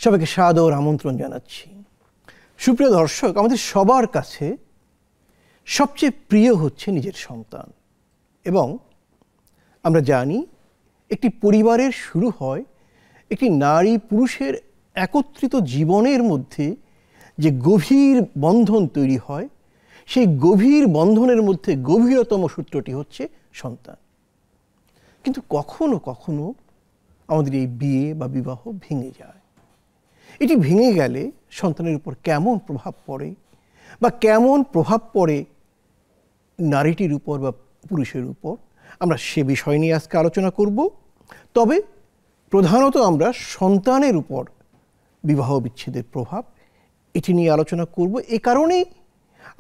সবাইকে সাদর আমন্ত্রণ জানাচ্ছি। সুপ্রিয় দর্শক, আমাদের সবার কাছে সবচেয়ে প্রিয় হচ্ছে নিজের সন্তান, এবং আমরা জানি একটি পরিবারের শুরু হয় একটি নারী পুরুষের একত্রিত জীবনের মধ্যে যে গভীর বন্ধন তৈরি হয়, সেই গভীর বন্ধনের মধ্যে গভীরতম সূত্রটি হচ্ছে সন্তান। কিন্তু কখনো কখনো আমাদের এই বিয়ে বা বিবাহ ভেঙে যায়। এটি ভেঙে গেলে সন্তানের উপর কেমন প্রভাব পড়ে, বা কেমন প্রভাব পড়ে নারীটির উপর বা পুরুষের উপর, আমরা সে বিষয় নিয়ে আজকে আলোচনা করব। তবে প্রধানত আমরা সন্তানের উপর বিবাহ বিচ্ছেদের প্রভাব এটি নিয়ে আলোচনা করব। এ কারণেই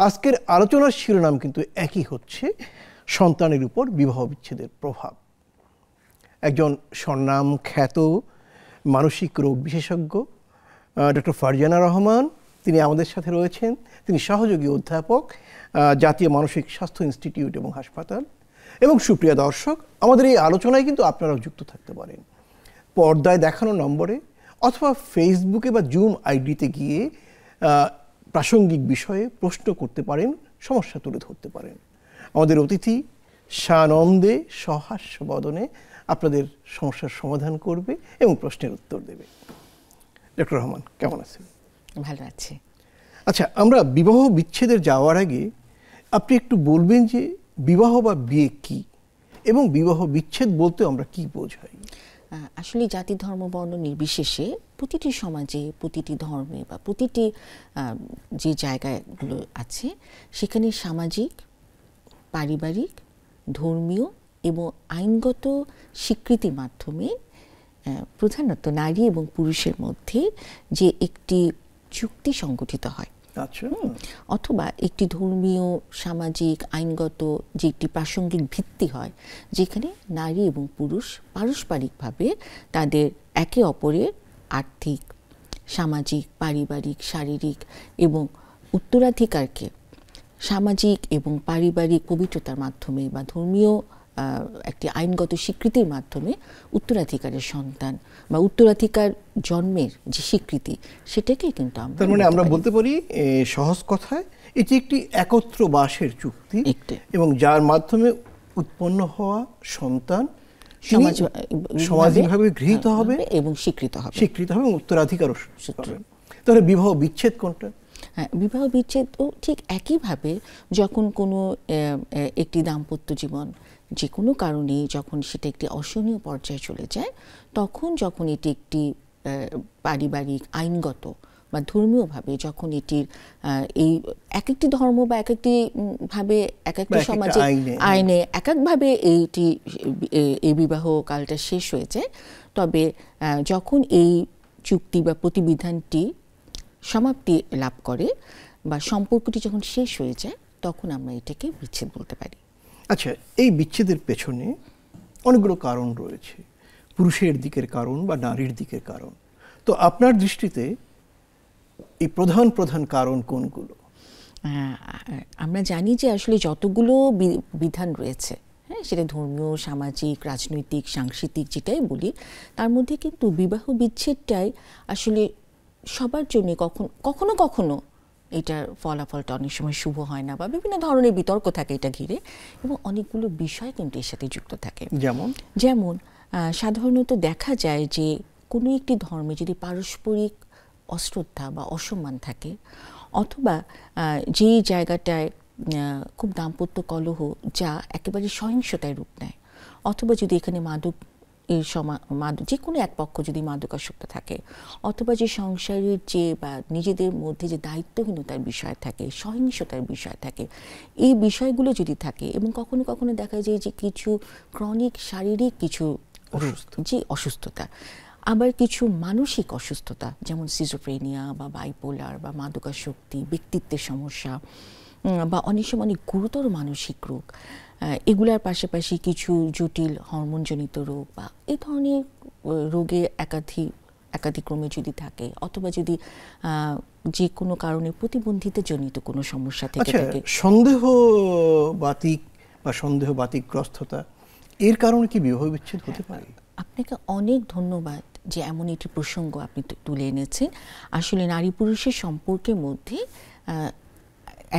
আজকের আলোচনার শিরোনাম কিন্তু একই হচ্ছে, সন্তানের উপর বিবাহ বিচ্ছেদের প্রভাব। একজন স্বনাম খ্যাত মানসিক রোগ বিশেষজ্ঞ ডক্টর ফারজানা রহমান, তিনি আমাদের সাথে রয়েছেন। তিনি সহযোগী অধ্যাপক, জাতীয় মানসিক স্বাস্থ্য ইনস্টিটিউট এবং হাসপাতাল। এবং সুপ্রিয় দর্শক, আমাদের এই আলোচনায় কিন্তু আপনারাও যুক্ত থাকতে পারেন। পর্দায় দেখানো নম্বরে অথবা ফেসবুকে বা জুম আইডিতে গিয়ে প্রাসঙ্গিক বিষয়ে প্রশ্ন করতে পারেন, সমস্যা তুলে ধরতে পারেন। আমাদের অতিথি সানন্দে সহাস্য বদনে আপনাদের সমস্যার সমাধান করবে এবং প্রশ্নের উত্তর দেবে। ডক্টর রহমান, কেমন আছেন? ভালো আছি। আচ্ছা, আমরা বিবাহ বিচ্ছেদের যাওয়ার আগে আপনি একটু বলবেন যে বিবাহ বা বিয়ে কি, এবং বিবাহ বিচ্ছেদ বলতে আমরা কি বোঝাই? আসলে জাতি ধর্ম বর্ণ নির্বিশেষে প্রতিটি সমাজে, প্রতিটি ধর্মে বা প্রতিটি যে জায়গাগুলো আছে, সেখানে সামাজিক, পারিবারিক, ধর্মীয় এবং আইনগত স্বীকৃতির মাধ্যমে প্রধানত নারী এবং পুরুষের মধ্যে যে একটি চুক্তি সংগঠিত হয়, অথবা একটি ধর্মীয়, সামাজিক, আইনগত যে একটি প্রাসঙ্গিক ভিত্তি হয়, যেখানে নারী এবং পুরুষ পারস্পরিকভাবে তাদের একে অপরের আর্থিক, সামাজিক, পারিবারিক, শারীরিক এবং উত্তরাধিকারকে সামাজিক এবং পারিবারিক পবিত্রতার মাধ্যমে বা ধর্মীয় একটি আইনগত স্বীকৃতির মাধ্যমে উত্তরাধিকারের সন্তান বা উত্তরাধিকার জন্মের যে স্বীকৃতি, সেটাকেই কিন্তু আমরা বলতে পারি সহজ কথায় এটি একটি একত্র বাসের চুক্তি, এবং যার মাধ্যমে উৎপন্ন হওয়া সন্তান সামাজিকভাবে গৃহীত হবে এবং স্বীকৃত হবে এবং উত্তরাধিকারও পাবে। তাহলে বিবাহ বিচ্ছেদ কোনটা? হ্যাঁ, বিবাহ বিচ্ছেদও ঠিক একইভাবে যখন কোনো একটি দাম্পত্য জীবন যে কোনো কারণে যখন সেটা একটি অসহনীয় পর্যায়ে চলে যায়, তখন যখন এটি একটি পারিবারিক, আইনগত বা ধর্মীয়ভাবে যখন এটির এই এক একটি ধর্ম বা এক একটি ভাবে এক একটি সমাজে আইনে এক একভাবে এই বিবাহ কালটা শেষ হয়ে যায়, তবে যখন এই চুক্তি বা প্রতিবিধানটি সমাপ্তি লাভ করে বা সম্পর্কটি যখন শেষ হয়ে যায়, তখন আমরা এটাকে বিচ্ছেদ বলতে পারি। আচ্ছা, এই বিচ্ছেদের পেছনে অনেকগুলো কারণ রয়েছে, পুরুষের দিকের কারণ বা নারীর দিকের কারণ। তো আপনার দৃষ্টিতে এই প্রধান প্রধান কারণ কোনগুলো? আমরা জানি যে আসলে যতগুলো বিধান রয়েছে, হ্যাঁ, সেটা ধর্মীয়, সামাজিক, রাজনৈতিক, সাংস্কৃতিক যেটাই বলি, তার মধ্যে কিন্তু বিবাহ বিচ্ছেদটাই আসলে সবার জন্য কখনো কখনো এটার ফলাফলটা অনেক সময় শুভ হয় না, বা বিভিন্ন ধরনের বিতর্ক থাকে এটা ঘিরে, এবং অনেকগুলো বিষয় কিন্তু এর সাথে যুক্ত থাকে। যেমন সাধারণত দেখা যায় যে কোনো একটি ধর্মে যদি পারস্পরিক অশ্রদ্ধা বা অসম্মান থাকে, অথবা যেই জায়গাটায় খুব দাম্পত্য কলহ যা একেবারে সহিংসতায় রূপ নেয়, অথবা যদি এখানে যে কোনো এক পক্ষ যদি মাদকাসক্ত থাকে, অথবা যে সংসারের যে বা নিজেদের মধ্যে যে দায়িত্বহীনতার বিষয় থাকে, সহিংসতার বিষয় থাকে, এই বিষয়গুলো যদি থাকে, এবং কখনো কখনো দেখা যায় যে কিছু ক্রনিক শারীরিক কিছু যে অসুস্থতা, আবার কিছু মানসিক অসুস্থতা, যেমন সিজোফ্রেনিয়া বা বাইপোলার বা মাদকাসক্তি, ব্যক্তিত্বের সমস্যা, বা অনেক সময় অনেক গুরুতর মানসিক রোগ, এগুলার পাশাপাশি কিছু জটিল হরমোনজনিত রোগ বা এই ধরনের রোগে একাধিক্রমে যদি থাকে, অথবা যদি যে কোনো কারণে প্রতিবন্ধিতাজনিত কোনো সমস্যা থেকে থাকে। সন্দেহবাতিকগ্রস্ততা, এর কারণে কি বিবাহ বিচ্ছেদ হতে পারে? আপনাকে অনেক ধন্যবাদ। যে এমন একটি প্রসঙ্গ আপনি তুলে এনেছেন, আসলে নারী পুরুষের সম্পর্কের মধ্যে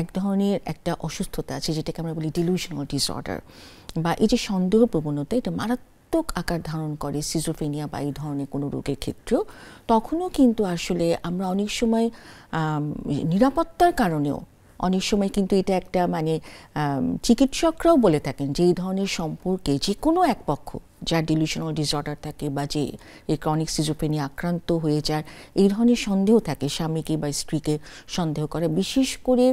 এক ধরনের একটা অসুস্থতা আছে যেটাকে আমরা বলি ডিলিউশনাল ডিসঅর্ডার, বা এই যে সন্দেহ প্রবণতা, এটা মারাত্মক আকার ধারণ করে সিজোফ্রেনিয়া বা এই ধরনের কোনো রোগের ক্ষেত্রেও। তখনও কিন্তু আসলে আমরা অনেক সময় নিরাপত্তার কারণেও অনেক সময় কিন্তু এটা একটা মানে চিকিৎসকরাও বলে থাকেন যে এই ধরনের সম্পর্কে যে কোনো এক পক্ষ যার ডিলিউশনাল ডিসঅর্ডার থাকে বা যে এই ক্রনিক সিজোফ্রেনিয়া আক্রান্ত হয়ে যায়, এই ধরনের সন্দেহ থাকে, স্বামীকে বা স্ত্রীকে সন্দেহ করে। বিশেষ করে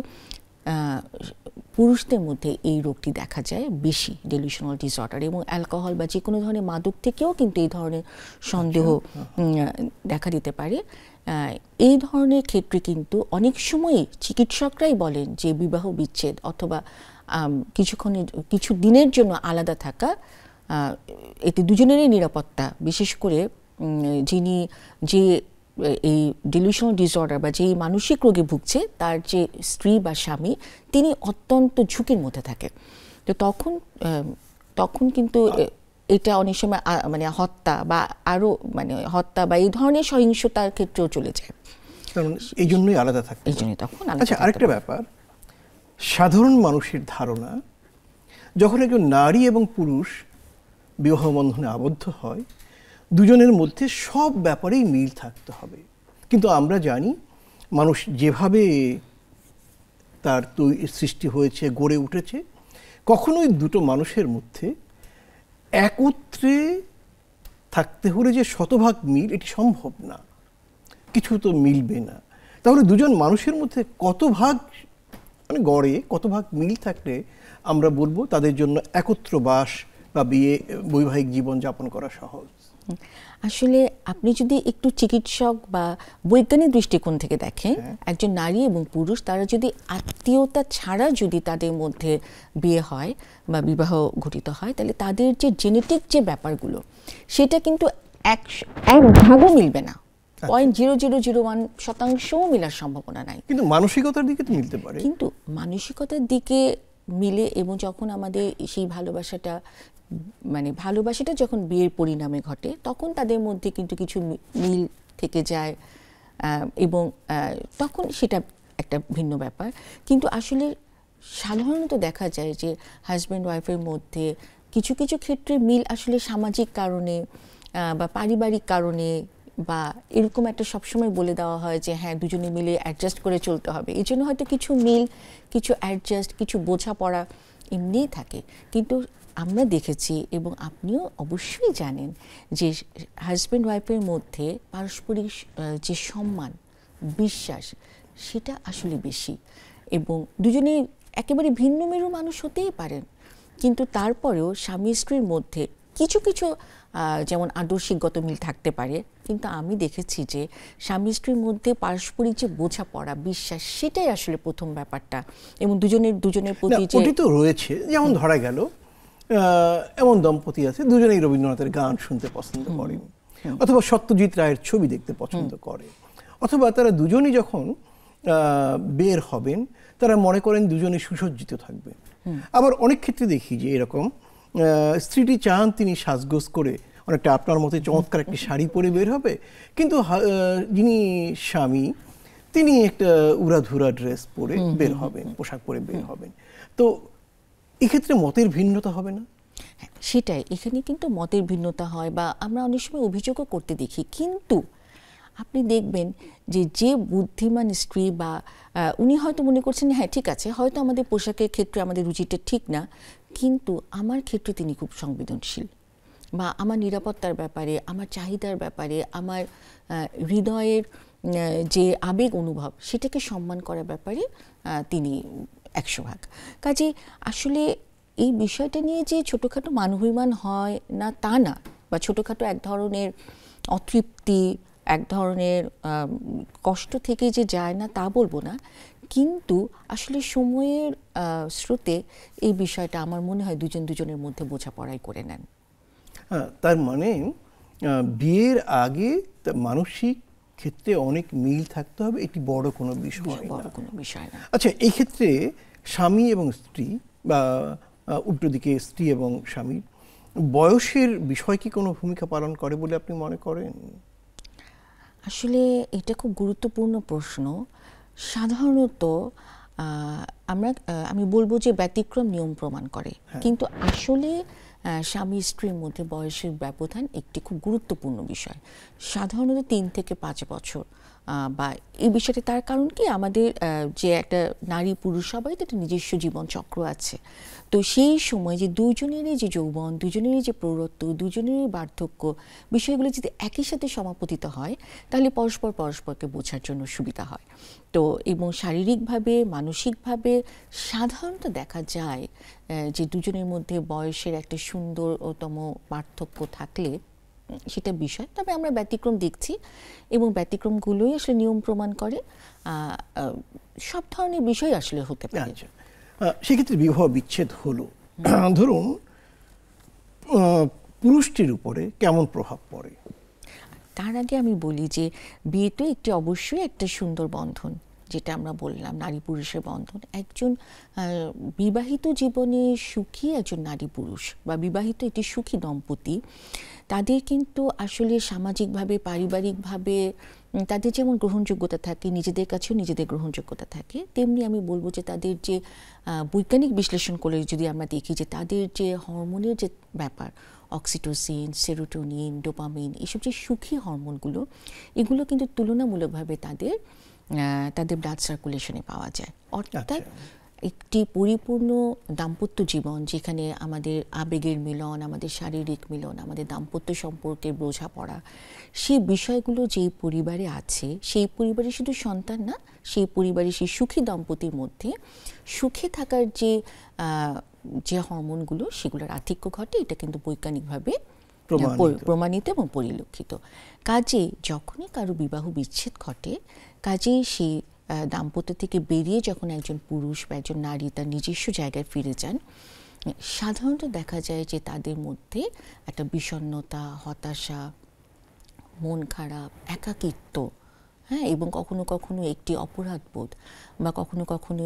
পুরুষদের মধ্যে এই রোগটি দেখা যায় বেশি, ডিলিউশনাল ডিসঅর্ডার, এবং অ্যালকোহল বা যে কোনো ধরনের মাদক থেকেও কিন্তু এই ধরনের সন্দেহ দেখা দিতে পারে। এই ধরনের ক্ষেত্রে কিন্তু অনেক সময় চিকিৎসকরাই বলেন যে বিবাহ বিচ্ছেদ অথবা কিছু দিনের জন্য আলাদা থাকা, এতে দুজনেরই নিরাপত্তা, বিশেষ করে যে এই ডিলিউশনাল ডিসঅর্ডার বা যেই মানসিক রোগে ভুগছে তার যে স্ত্রী বা স্বামী, তিনি অত্যন্ত ঝুঁকির মধ্যে থাকে। তো তখন কিন্তু এটা অনেক সময় মানে হত্যা বা আরো মানে হত্যা বা এই ধরনের সহিংসতার ক্ষেত্রেও চলে যায়। এই জন্যই আলাদা থাকে, এই জন্যই তখন। আচ্ছা, আরেকটা ব্যাপার, সাধারণ মানুষের ধারণা যখন একজন নারী এবং পুরুষ বিবাহ বন্ধনে আবদ্ধ হয়, দুজনের মধ্যে সব ব্যাপারেই মিল থাকতে হবে। কিন্তু আমরা জানি মানুষ যেভাবে তার সৃষ্টি হয়েছে, গড়ে উঠেছে, কখনোই দুটো মানুষের মধ্যে একত্রে থাকতে হলে যে শতভাগ মিল, এটি সম্ভব না, কিছু তো মিলবে না। তাহলে দুজন মানুষের মধ্যে কত ভাগ মানে গড়ে কত ভাগ মিল থাকলে আমরা বলবো তাদের জন্য একত্র বাস বা বৈবাহিক জীবন যাপন করা সহজ? আসলে আপনি যদি একটু চিকিৎসক বা বৈজ্ঞানিক দৃষ্টিকোণ থেকে দেখেন, একজন নারী এবং পুরুষ তারা যদি আত্মীয়তা ছাড়া যদি তাদের মধ্যে বিয়ে হয় বা বিবাহ ঘটিত হয়, তাহলে তাদের যে জেনেটিক যে ব্যাপারগুলো সেটা কিন্তু এক ভাগও মিলবে না, 0.0001% মিলার সম্ভাবনা নাই। কিন্তু মানসিকতার দিকে তো মিলতে পারে। কিন্তু মানসিকতার দিকে মিলে, এবং যখন আমাদের সেই ভালোবাসাটা যখন বিয়ের পরিণামে ঘটে, তখন তাদের মধ্যে কিন্তু কিছু মিল থেকে যায়, এবং তখন সেটা একটা ভিন্ন ব্যাপার। কিন্তু আসলে সাধারণত দেখা যায় যে হাজব্যান্ড ওয়াইফের মধ্যে কিছু কিছু ক্ষেত্রে মিল আসলে সামাজিক কারণে বা পারিবারিক কারণে, বা এরকম একটা সবসময় বলে দেওয়া হয় যে হ্যাঁ দুজনে মিলে অ্যাডজাস্ট করে চলতে হবে, এই জন্য হয়তো কিছু মিল, কিছু অ্যাডজাস্ট, কিছু বোঝাপড়া এমনিই থাকে। কিন্তু আমরা দেখেছি, এবং আপনিও অবশ্যই জানেন, যে হাজব্যান্ড ওয়াইফের মধ্যে পারস্পরিক যে সম্মান, বিশ্বাস, সেটা আসলে বেশি। এবং দুজনেই একেবারে ভিন্ন মেরু মানুষ হতেই পারেন, কিন্তু তারপরেও স্বামী স্ত্রীর মধ্যে কিছু কিছু যেমন আদর্শিকগত মিল থাকতে পারে, কিন্তু আমি দেখেছি যে স্বামী স্ত্রীর মধ্যে পারস্পরিক যে বোঝাপড়া, বিশ্বাস, সেটাই আসলে প্রথম ব্যাপারটা। এবং দুজনের প্রতি যে তো রয়েছে, যেমন ধরা গেল এমন দম্পতি আছে দুজনেই রবীন্দ্রনাথের গান শুনতে পছন্দ করেন, অথবা সত্যজিৎ রায়ের ছবি দেখতে পছন্দ করে, অথবা তারা দুজনই যখন বের হবেন তারা মনে করেন দুজনে সুসজ্জিত থাকবে। আবার অনেক ক্ষেত্রে দেখি যে এরকম স্ত্রীটি চান তিনি সাজগোজ করে অনেকটা আপনার মতে চমৎকার একটি শাড়ি পরে বের হবে, কিন্তু যিনি স্বামী তিনি একটা উড়াধুরা ড্রেস পরে বের হবেন, পোশাক পরে বের হবেন। তো এক্ষেত্রে মতের ভিন্নতা হবে না? সেটাই, এখানে কিন্তু মতের ভিন্নতা হয়, বা আমরা অনেক সময় অভিযোগও করতে দেখি। কিন্তু আপনি দেখবেন যে বুদ্ধিমান স্ত্রী বা উনি হয়তো মনে করছেন হ্যাঁ ঠিক আছে, হয়তো আমাদের পোশাকের ক্ষেত্রে আমাদের রুচিটা ঠিক না, কিন্তু আমার ক্ষেত্রে তিনি খুব সংবেদনশীল, বা আমার নিরাপত্তার ব্যাপারে, আমার চাহিদার ব্যাপারে, আমার হৃদয়ের যে আবেগ অনুভব, সেটাকে সম্মান করার ব্যাপারে তিনি 100 ভাগ। কাজে আসলে এই বিষয়টা নিয়ে যে ছোটোখাটো মানহানিমান হয় না তা না, বা ছোটোখাটো এক ধরনের অতৃপ্তি, এক ধরনের কষ্ট থেকে যে যায় না তা বলবো না, কিন্তু আসলে সময়ের স্রোতে এই বিষয়টা আমার মনে হয় দুজনের মধ্যে বোঝাপড়াই করে নেন। তার মানে বিয়ের আগে মানসিক ক্ষেত্রে অনেক মিল থাকতে হবে, এটি বড় কোনো বিষয় না। আচ্ছা, এই ক্ষেত্রে স্বামী এবং স্ত্রী বা উল্টো দিকে স্ত্রী এবং স্বামী বয়সের বিষয় কি কোনো ভূমিকা পালন করে বলে আপনি মনে করেন? আসলে এটা খুব গুরুত্বপূর্ণ প্রশ্ন। সাধারণত আমি বলবো যে ব্যতিক্রম নিয়ম প্রমাণ করে, কিন্তু আসলে স্বামী স্ত্রীর মধ্যে বয়সের ব্যবধান একটি খুব গুরুত্বপূর্ণ বিষয়, সাধারণত 3 থেকে 5 বছর। বা এই বিষয়টা তার কারণ কি, আমাদের যে একটা নারী পুরুষ সবাই তো একটা নিজস্ব জীবন চক্র আছে। তো সেই সময় যে দুজনেরই যে যৌবন, দুজনেরই যে প্রৌঢ়ত্ব, দুজনেরই বার্ধক্য, বিষয়গুলো যদি একই সাথে সমাপতিত হয় তাহলে পরস্পরকে বোঝার জন্য সুবিধা হয়। তো এবং শারীরিকভাবে মানসিকভাবে সাধারণত দেখা যায় যে দুজনের মধ্যে বয়সের একটা সুন্দরতম পার্থক্য থাকলে সেটা বিষয়। তবে আমরা ব্যতিক্রম দেখছি এবং ব্যতিক্রমগুলোই আসলে নিয়ম প্রমাণ করে। সব ধরনের বিষয় আসলে হতে পারে। সেক্ষেত্রে বিবাহ বিচ্ছেদ হলো, ধরুন পুরুষটির উপরে কেমন প্রভাব পড়ে? তার আগে আমি বলি যে বিয়ে তো একটি অবশ্যই একটা সুন্দর বন্ধন, যেটা আমরা বললাম নারী পুরুষের বন্ধন। একজন বিবাহিত জীবনে সুখী একজন নারী পুরুষ বা বিবাহিত একটি সুখী দম্পতি, তাদের কিন্তু আসলে সামাজিকভাবে পারিবারিকভাবে তাদের যেমন গ্রহণযোগ্যতা থাকে, নিজেদের কাছেও নিজেদের গ্রহণযোগ্যতা থাকে, তেমনি আমি বলবো যে তাদের যে বৈজ্ঞানিক বিশ্লেষণ করে যদি আমরা দেখি যে তাদের যে হরমোনের যে ব্যাপার, অক্সিটোসিন, সেরোটোনিন, ডোপামিন, এইসব যে সুখী হরমোনগুলো, এগুলো কিন্তু তুলনামূলকভাবে তাদের ব্লাড সার্কুলেশনে পাওয়া যায়। অর্থাৎ একটি পরিপূর্ণ দাম্পত্য জীবন যেখানে আমাদের আবেগের মিলন, আমাদের শারীরিক মিলন, আমাদের দাম্পত্য সম্পর্কের বোঝাপড়া, সেই বিষয়গুলো যেই পরিবারে আছে, সেই পরিবারে শুধু সন্তান না, সেই পরিবারে সেই সুখী দম্পতির মধ্যে সুখে থাকার যে হরমোনগুলো, সেগুলোর আধিক্য ঘটে। এটা কিন্তু বৈজ্ঞানিকভাবে প্রমাণিত এবং পরিলক্ষিত। কাজে যখনই কারো বিবাহ বিচ্ছেদ ঘটে, কাজেই সেই দাম্পত্য থেকে বেরিয়ে যখন একজন পুরুষ বা একজন নারী তার নিজস্ব জায়গায় ফিরে যান, সাধারণত দেখা যায় যে তাদের মধ্যে একটা বিষণ্ণতা, হতাশা, মন খারাপ, একাকিত্ব, হ্যাঁ, এবং কখনো কখনো একটি অপরাধবোধ বা কখনো কখনো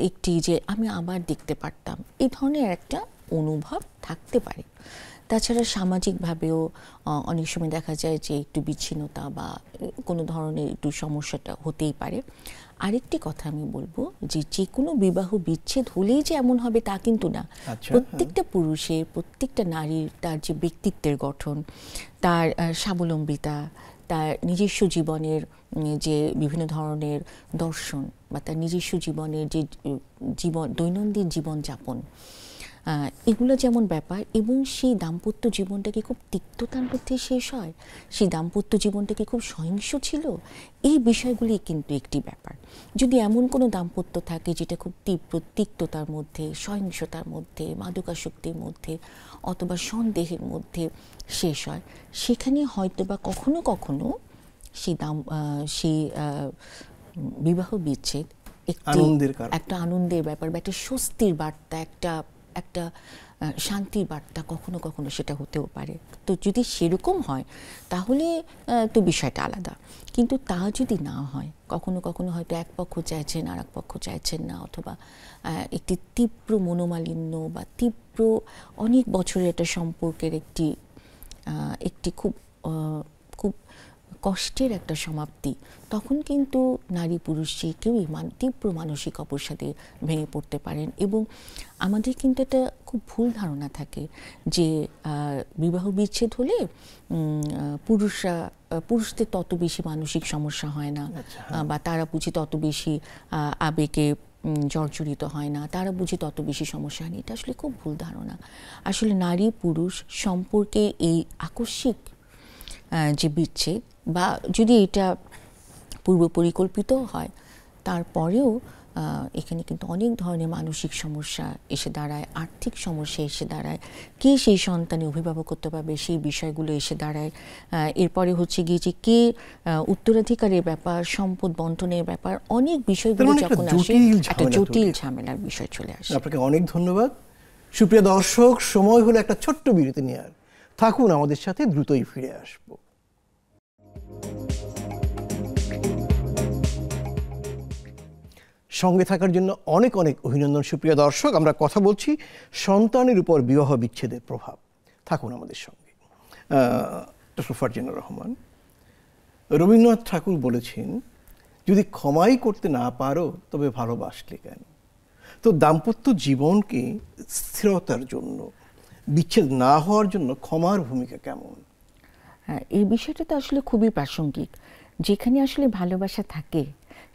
একটি যে আমি আবার দেখতে পারতাম, এই ধরনের একটা অনুভব থাকতে পারে। তাছাড়া সামাজিকভাবেও অনেক সময় দেখা যায় যে একটু বিচ্ছিন্নতা বা কোনো ধরনের একটু সমস্যাটা হতেই পারে। আরেকটি কথা আমি বলবো যে যে কোনো বিবাহ বিচ্ছেদ হলেই যে এমন হবে তা কিন্তু না। প্রত্যেকটা পুরুষের, প্রত্যেকটা নারীর তার যে ব্যক্তিত্বের গঠন, তার স্বাবলম্বিতা, তার নিজস্ব জীবনের যে বিভিন্ন ধরনের দর্শন বা তার নিজস্ব জীবনের যে দৈনন্দিন জীবনযাপন, এগুলো যেমন ব্যাপার, এবং সেই দাম্পত্য জীবনটাকে খুব তিক্ততার মধ্যে শেষ হয়, সেই দাম্পত্য জীবনটাকে খুব সহিংস ছিল, এই বিষয়গুলি কিন্তু একটি ব্যাপার। যদি এমন কোনো দাম্পত্য থাকে যেটা খুব তীব্র তিক্ততার মধ্যে, সহিংসতার মধ্যে, মাদকাসক্তির মধ্যে অথবা সন্দেহের মধ্যে শেষ হয়, সেখানে হয়তো বা কখনো কখনো সেই বিবাহ বিচ্ছেদ একটা আনন্দের ব্যাপার বা একটা স্বস্তির বার্তা, একটা শান্তির বার্তা কখনো কখনো সেটা হতেও পারে। তো যদি সেরকম হয় তাহলে তো বিষয়টা আলাদা। কিন্তু তা যদি না হয়, কখনো কখনো হয়তো এক পক্ষ চাইছেন আর এক পক্ষ চাইছেন না, অথবা একটি তীব্র মনোমালিন্য বা তীব্র অনেক বছরের একটা সম্পর্কের একটি খুব কষ্টের একটা সমাপ্তি, তখন কিন্তু নারী পুরুষ যে কেউই তীব্র মানসিক অবসাদে ভেঙে পড়তে পারেন। এবং আমাদের কিন্তু একটা খুব ভুল ধারণা থাকে যে বিবাহ বিচ্ছেদ হলে পুরুষদের তত বেশি মানসিক সমস্যা হয় না, বা তারা বুঝি তত বেশি আবেগে জর্জরিত হয় না, তারা বুঝি তত বেশি সমস্যা হয়নি। এটা আসলে খুব ভুল ধারণা। আসলে নারী পুরুষ সম্পর্কে এই আকস্মিক যে বিচ্ছেদ, বা যদি এটা পূর্ব পরিকল্পিত হয়, তারপরেও এখানে কিন্তু অনেক ধরনের মানসিক সমস্যা এসে দাঁড়ায়, আর্থিক সমস্যা এসে দাঁড়ায়, কে সেই সন্তানে অভিভাবকত্ব পাবে সেই বিষয়গুলো এসে দাঁড়ায়। এরপরে হচ্ছে গিয়ে যে কে উত্তরাধিকারের ব্যাপার, সম্পদ বন্টনের ব্যাপার, অনেক বিষয়গুলো যখন আসে একটা জটিল ঝামেলার বিষয় চলে আসে। আপনাকে অনেক ধন্যবাদ। সুপ্রিয় দর্শক, সময় হলো একটা ছোট্ট বিরতি নেওয়ার। থাকুন আমাদের সাথে, দ্রুতই ফিরে আসব। সঙ্গে থাকার জন্য অনেক অনেক অভিনন্দন। সুপ্রিয় দর্শক, আমরা কথা বলছি সন্তানের উপর বিবাহ বিচ্ছেদের প্রভাব। থাকুন আমাদের সঙ্গে। ডক্টর ফারজানা রহমান, রবীন্দ্রনাথ ঠাকুর বলেছেন, যদি ক্ষমাই করতে না পারো তবে ভালোবাসলে কেন? তো দাম্পত্য জীবনকে স্থিরতার জন্য, বিচ্ছেদ না হওয়ার জন্য ক্ষমার ভূমিকা কেমন? হ্যাঁ, এই বিষয়টা তো আসলে খুবই প্রাসঙ্গিক। যেখানে আসলে ভালোবাসা থাকে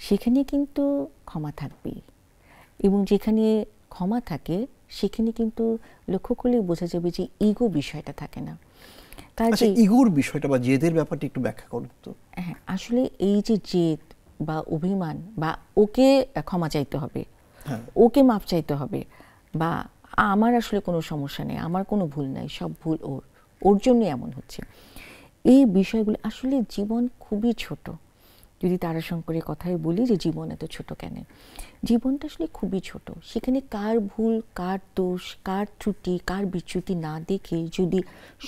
সেখানে কিন্তু ক্ষমা থাকবেই, এবং যেখানে ক্ষমা থাকে সেখানে কিন্তু লক্ষ্য করলেই বোঝা যাবে যে ইগো বিষয়টা থাকে না। আচ্ছা, ইগোর বিষয়টা বা জেদের ব্যাপারটা একটু ব্যাখ্যা করুন তো। হ্যাঁ, আসলে এই যে জেদ বা অভিমান বা ওকে ক্ষমা চাইতে হবে, ওকে মাপ চাইতে হবে, বা আমার আসলে কোনো সমস্যা নেই, আমার কোনো ভুল নাই, সব ভুল ওর জন্য এমন হচ্ছে, এই বিষয়গুলো আসলে জীবন খুবই ছোট। যদি তারাশঙ্করের কথাই বলি যে জীবন এত ছোট কেন, জীবনটা আসলে খুবই ছোট। সেখানে কার ভুল, কার দোষ, কার ত্রুটি, কার বিচ্যুতি না দেখে যদি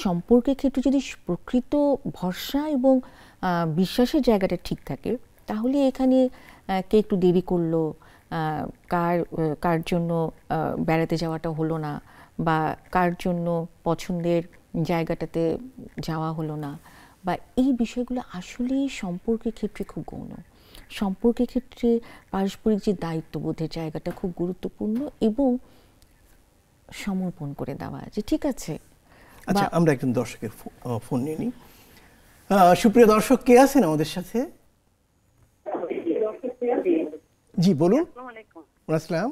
সম্পর্কের ক্ষেত্রে যদি প্রকৃত ভরসা এবং বিশ্বাসের জায়গাটা ঠিক থাকে, তাহলে এখানে কে একটু দেরি করলো, কার জন্য বেড়াতে যাওয়াটা হলো না, বা কার জন্য পছন্দের জায়গাটাতে যাওয়া হলো না, বা এই বিষয়গুলো আসলেই সম্পর্কের ক্ষেত্রে খুব গৌণ। সম্পর্কের ক্ষেত্রে পারস্পরিক যে দায়িত্ববোধের জায়গাটা খুব গুরুত্বপূর্ণ, এবং সমর্পণ করে দেওয়া যে ঠিক আছে। আচ্ছা, আমরা একজন দর্শকের ফোন নিয়ে নিই। সুপ্রিয় দর্শক, কে আছেন আমাদের সাথে? জি বলুন। আসসালাম।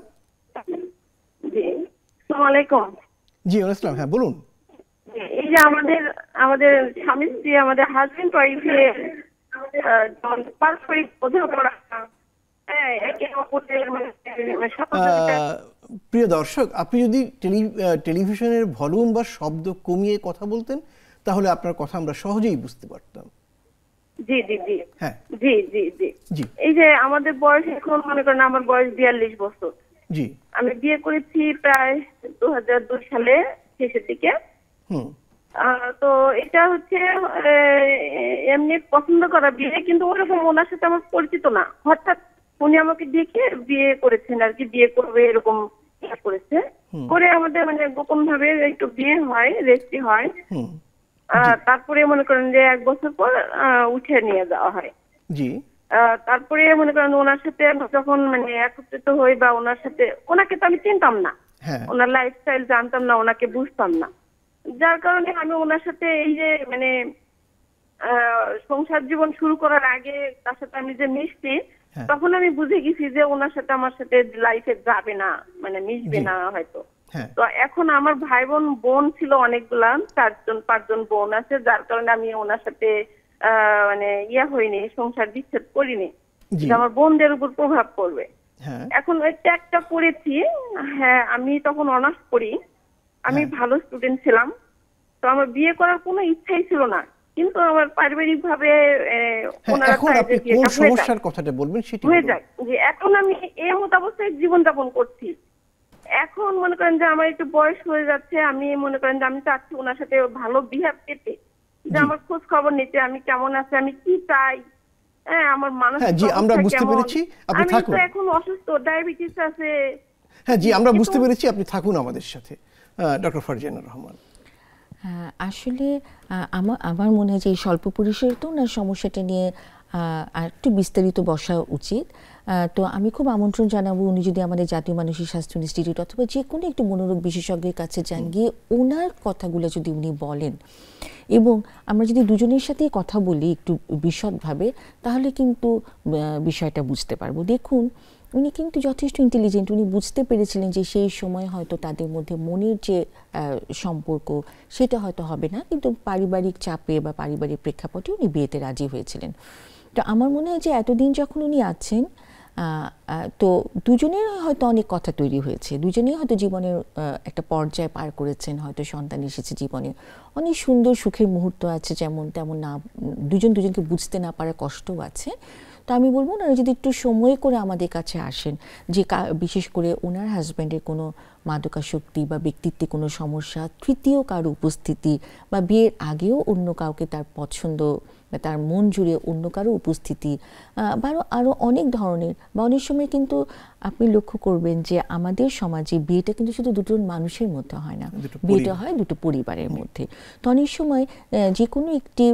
জি আসসালাম, হ্যাঁ বলুন। এই যে আমাদের স্বামী স্ত্রী, আমাদের হাজবেন্ড ওয়াইফের পারস্পরিক বোঝাপড়া, একে অপরের প্রিয় দর্শক, আপনি যদি টেলিভিশনের ভলিউম বা শব্দ কমিয়ে কথা বলতেন তাহলে আপনার কথা আমরা সহজেই বুঝতে পারতাম। জি জি জি হ্যাঁ জি জি জি এই যে আমাদের বয়স এখন মনে করেন আমার বয়স 42 বছর। জি, আমি বিয়ে করেছি প্রায় 2002 সালে শেষের দিকে। তো এটা হচ্ছে এমনি পছন্দ করা বিয়ে, কিন্তু ওরকম ওনার সাথে আমার পরিচিত না। হঠাৎ উনি আমাকে ডেকে বিয়ে করেছেন আর কি, বিয়ে করবে এরকম করেছে, করে আমাদের মানে গোপন ভাবে একটু বিয়ে হয়, রেজিস্ট্রি হয়। তারপরে মনে করেন যে 1 বছর পর উঠে নিয়ে যাওয়া হয়। জি, তারপরে মনে করেন ওনার সাথে যখন মানে একত্রিত হই, বা ওনার সাথে, ওনাকে তো আমি চিনতাম না, ওনার লাইফস্টাইল জানতাম না, ওনাকে বুঝতাম না, যার কারণে আমি ওনার সাথে এই যে মানে সংসার জীবন শুরু করার আগে তার সাথে আমি যে মিশছি, তখন আমি বুঝে গেছি যে ওনার সাথে আমার সাথে লাইফে যাবে না, মানে মিশবে না হয়তো। তো এখন আমার ভাই বোন ছিল অনেকগুলা, 4-5 বোন আছে, যার কারণে আমি ওনার সাথে মানে হইনি, সংসার বিচ্ছেদ করিনি, আমার বোনদের উপর প্রভাব পড়বে। এখন ওই ত্যাগটা করেছি। হ্যাঁ, আমি তখন অনার্স পড়ি, আমি ভালো স্টুডেন্ট ছিলাম, তো আমার বিয়ে করার কোনো ইচ্ছাই ছিল না, কিন্তু আমার পারিবারিক ভাবে হয়ে যায় যে এখন আমি এই অবস্থায় জীবনযাপন করছি। এখন মনে করেন যে আমার একটু বয়স হয়ে যাচ্ছে, আমি মনে করেন যে আমি চাচ্ছি ওনার সাথে ভালো বিহেভ পেতে, যে আমার খোঁজ খবর নিতে, আমি কেমন আছি, আমি কি চাই, আমার মানসিক আমরা বুঝতে পেরেছি, আপনি থাকুন। আমি এখন অসুস্থ, ডায়াবেটিস আছে। হ্যাঁ জি, আমরা বুঝতে পেরেছি, আপনি থাকুন আমাদের সাথে। ডক্টর ফারজানা রহমান, আসলে আমার মনে হয় যে এই স্বল্প পরিসরে তো না সমস্যাটা নিয়ে একটু বিস্তারিত বসা উচিত। তো আমি খুব আমন্ত্রণ জানাবো, উনি যদি আমাদের জাতীয় মানসিক স্বাস্থ্য ইনস্টিটিউট অথবা যে কোনো একটু মনোরোগ বিশেষজ্ঞের কাছে যান, গিয়ে ওনার কথাগুলো যদি উনি বলেন, এবং আমরা যদি দুজনের সাথে কথা বলি একটু বিশদভাবে, তাহলে কিন্তু বিষয়টা বুঝতে পারবো। দেখুন, উনি কিন্তু যথেষ্ট ইন্টেলিজেন্ট, উনি বুঝতে পেরেছিলেন যে সেই সময় হয়তো তাদের মধ্যে মনের যে সম্পর্ক সেটা হয়তো হবে না, কিন্তু পারিবারিক চাপে বা পারিবারিক প্রেক্ষাপটে উনি বিয়েতে রাজি হয়েছিলেন। তো আমার মনে হয় যে এতদিন যখন উনি আছেন, তো দুজনের হয়তো অনেক কথা তৈরি হয়েছে, দুজনেই হয়তো জীবনের একটা পর্যায়ে পার করেছেন, হয়তো সন্তান এসেছে জীবনে, অনেক সুন্দর সুখের মুহূর্ত আছে, যেমন তেমন না দুজনকে বুঝতে না পারার কষ্টও আছে। তো আমি বলবো ওনারা যদি একটু সময় করে আমাদের কাছে আসেন, যে বিশেষ করে ওনার হাজব্যান্ডের কোনো মাদকাসক্তি বা ব্যক্তিত্বে কোনো সমস্যা, তৃতীয় কারো উপস্থিতি, বা বিয়ের আগেও অন্য কাউকে তার পছন্দ বা তার মন জুড়ে অন্য কারো উপস্থিতি বা আরও অনেক ধরনের, বা অনেক সময় কিন্তু আপনি লক্ষ্য করবেন যে আমাদের সমাজে বিয়েটা কিন্তু শুধু দুটো মানুষের মধ্যে হয় না, বিয়েটা হয় দুটো পরিবারের মধ্যে। তো অনেক সময় যে কোনো একটি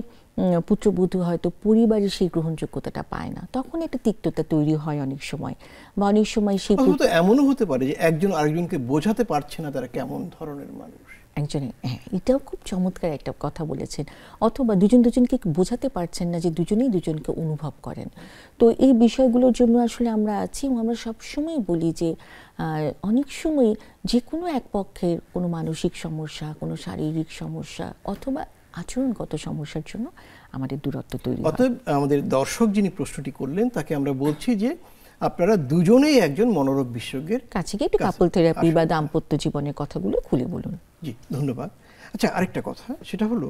পুত্রবধূ হয়তো পরিবারের সেই গ্রহণযোগ্যতাটা পায় না, তখন একটা তিক্ততা তৈরি হয় অনেক সময়, বা অনেক সময় সেই এমনও হতে পারে যে একজন আরেকজনকে বোঝাতে পারছে না তারা কেমন ধরনের মানুষ একজনে। হ্যাঁ, এটাও খুব চমৎকার একটা কথা বলেছেন। অথবা দুজন দুজনকে বোঝাতে পারছেন না যে দুজনেই দুজনকে অনুভব করেন। তো এই বিষয়গুলোর জন্য আসলে আমরা আছি, এবং আমরা সবসময় বলি যে অনেক সময় যে কোনো এক পক্ষের কোনো মানসিক সমস্যা, কোনো শারীরিক সমস্যা অথবা আচরণগত সমস্যার জন্য আমাদের দূরত্ব তৈরি হয়। অতএব আমাদের দর্শক যিনি প্রশ্নটি করলেন তাকে আমরা বলছি যে আপনারা দুজনেই একজন মনোরোগ বিশেষজ্ঞের কাছে গিয়ে একটু কাপল থেরাপি বা দাম্পত্য জীবনের কথাগুলো খুলে বলুন। জি, ধন্যবাদ। আচ্ছা, আরেকটা কথা, সেটা হলো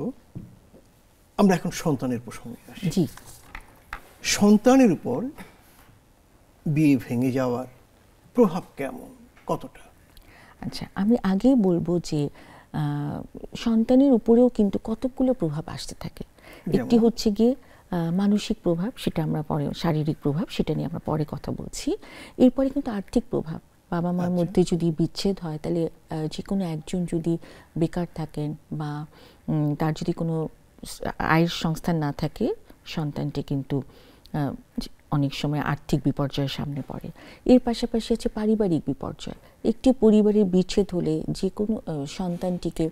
আমরা এখন সন্তানের প্রসঙ্গে আসি। জি, সন্তানের উপর বিয়ে ভেঙে যাওয়ার প্রভাব কেমন, কতটা? আচ্ছা, আমি আগেই বলবো যে সন্তানের উপরেও কিন্তু কতগুলো প্রভাব আসতে থাকে। একটি হচ্ছে গিয়ে মানসিক প্রভাব, সেটা আমরা পরে, শারীরিক প্রভাব সেটা নিয়ে আমরা পরে কথা বলছি। এরপরে কিন্তু আর্থিক প্রভাব। বাবা মার মধ্যে যদি বিচ্ছেদ হয়, তাহলে যে কোনো একজন যদি বেকার থাকেন বা তার যদি কোনো আয়ের সংস্থান না থাকে, সন্তানটি কিন্তু অনেক সময় আর্থিক বিপর্যয়ের সামনে পড়ে। এর পাশাপাশি আছে পারিবারিক বিপর্যয়। একটি পরিবারের বিচ্ছেদ হলে যে কোনো সন্তানটিকে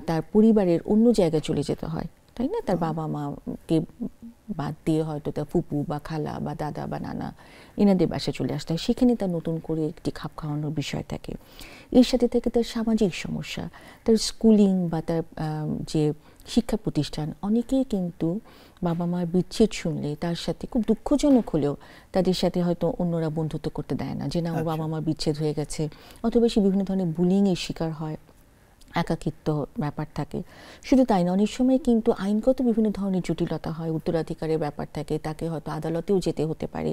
তার পরিবারের অন্য জায়গায় চলে যেতে হয়, তাই না? তার বাবা মাকে বাদ দিয়ে হয়তো তার ফুপু বা খালা বা দাদা বা নানা এনাদের বাসায় চলে আসতে হয়। সেখানে তার নতুন করে একটি খাপ খাওয়ানোর বিষয় থাকে। এর সাথে থাকে তার সামাজিক সমস্যা, তার স্কুলিং বা তার যে শিক্ষা প্রতিষ্ঠান। অনেকেই কিন্তু বাবা মার বিচ্ছেদ শুনলে তার সাথে খুব দুঃখজনক হলেও তাদের সাথে হয়তো অন্যরা বন্ধুত্ব করতে দেয় না, যে না, ওর বাবা মার বিচ্ছেদ হয়ে গেছে। অথবা সে বিভিন্ন ধরনের বুলিংয়ের শিকার হয়, একাকিত্ব ব্যাপার থাকে। শুধু তাই না, অনেক সময় কিন্তু আইনগত বিভিন্ন ধরনের জটিলতা হয়, উত্তরাধিকারের ব্যাপার থাকে, তাকে হয়তো আদালতেও যেতে হতে পারে।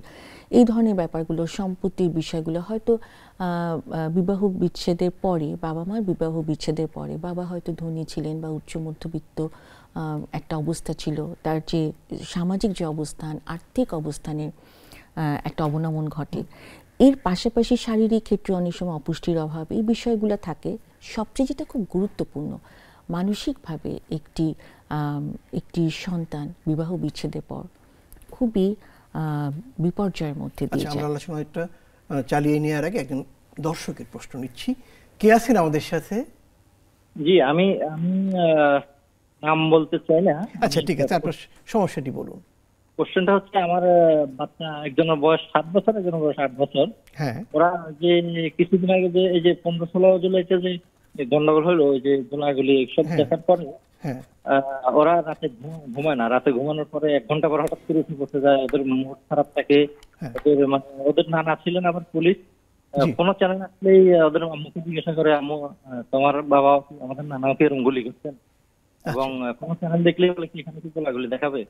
এই ধরনের ব্যাপারগুলো, সম্পত্তির বিষয়গুলো হয়তো বিবাহ বিচ্ছেদের পরে, বাবা মার বিবাহ বিচ্ছেদের পরে বাবা হয়তো ধনী ছিলেন বা উচ্চ মধ্যবিত্ত একটা অবস্থা ছিল, তার যে সামাজিক যে অবস্থান, আর্থিক অবস্থানের একটা অবনমন ঘটে। এর পাশাপাশি শারীরিক ক্ষেত্রে অনেক সময় অপুষ্টির অভাব, এই বিষয়গুলো থাকে। সবচেয়ে যেটা খুব গুরুত্বপূর্ণ, মানসিকভাবে একটি সন্তান বিবাহ বিচ্ছেদের পর খুবই বিপর্যয়ের মধ্যে দিয়ে যায়। আমরা আলোচনাটা চালিয়ে নেওয়ার আগে একজন দর্শকের প্রশ্ন নিচ্ছি। কে আছেন আমাদের সাথে? জি, আমি নাম বলতে চাই না। আচ্ছা, ঠিক আছে, আপনার সমস্যাটি বলুন। কোশ্চেনটা হচ্ছে, আমার বাচ্চা একজনের বয়স 7 বছর, একজনের বয়স 8 বছর। হ্যাঁ, ওরা যে কিছুদিন আগে যে এই যে 15-16 জুলাইতে যে গন্ডগোল হলো, ওই যে গোলাগুলি সব দেখার পরে ওরা রাতে ঘুমায় না। রাতে ঘুমানোর পরে 1 ঘন্টা পর হঠাৎ করে উঠে বসে যায়, ওদের মুড খারাপ থাকে। ওদের নানা ছিলেন আবার পুলিশ, কোনো চ্যানেল আসলেই ওদের আম্মুকে জিজ্ঞাসা করে, আম্মু তোমার বাবা, আমাদের নানাও কি এরকম গুলি করছেন? এবং কোনো চ্যানেল দেখলেই বলে কি এখানে কি গোলাগুলি দেখাবে।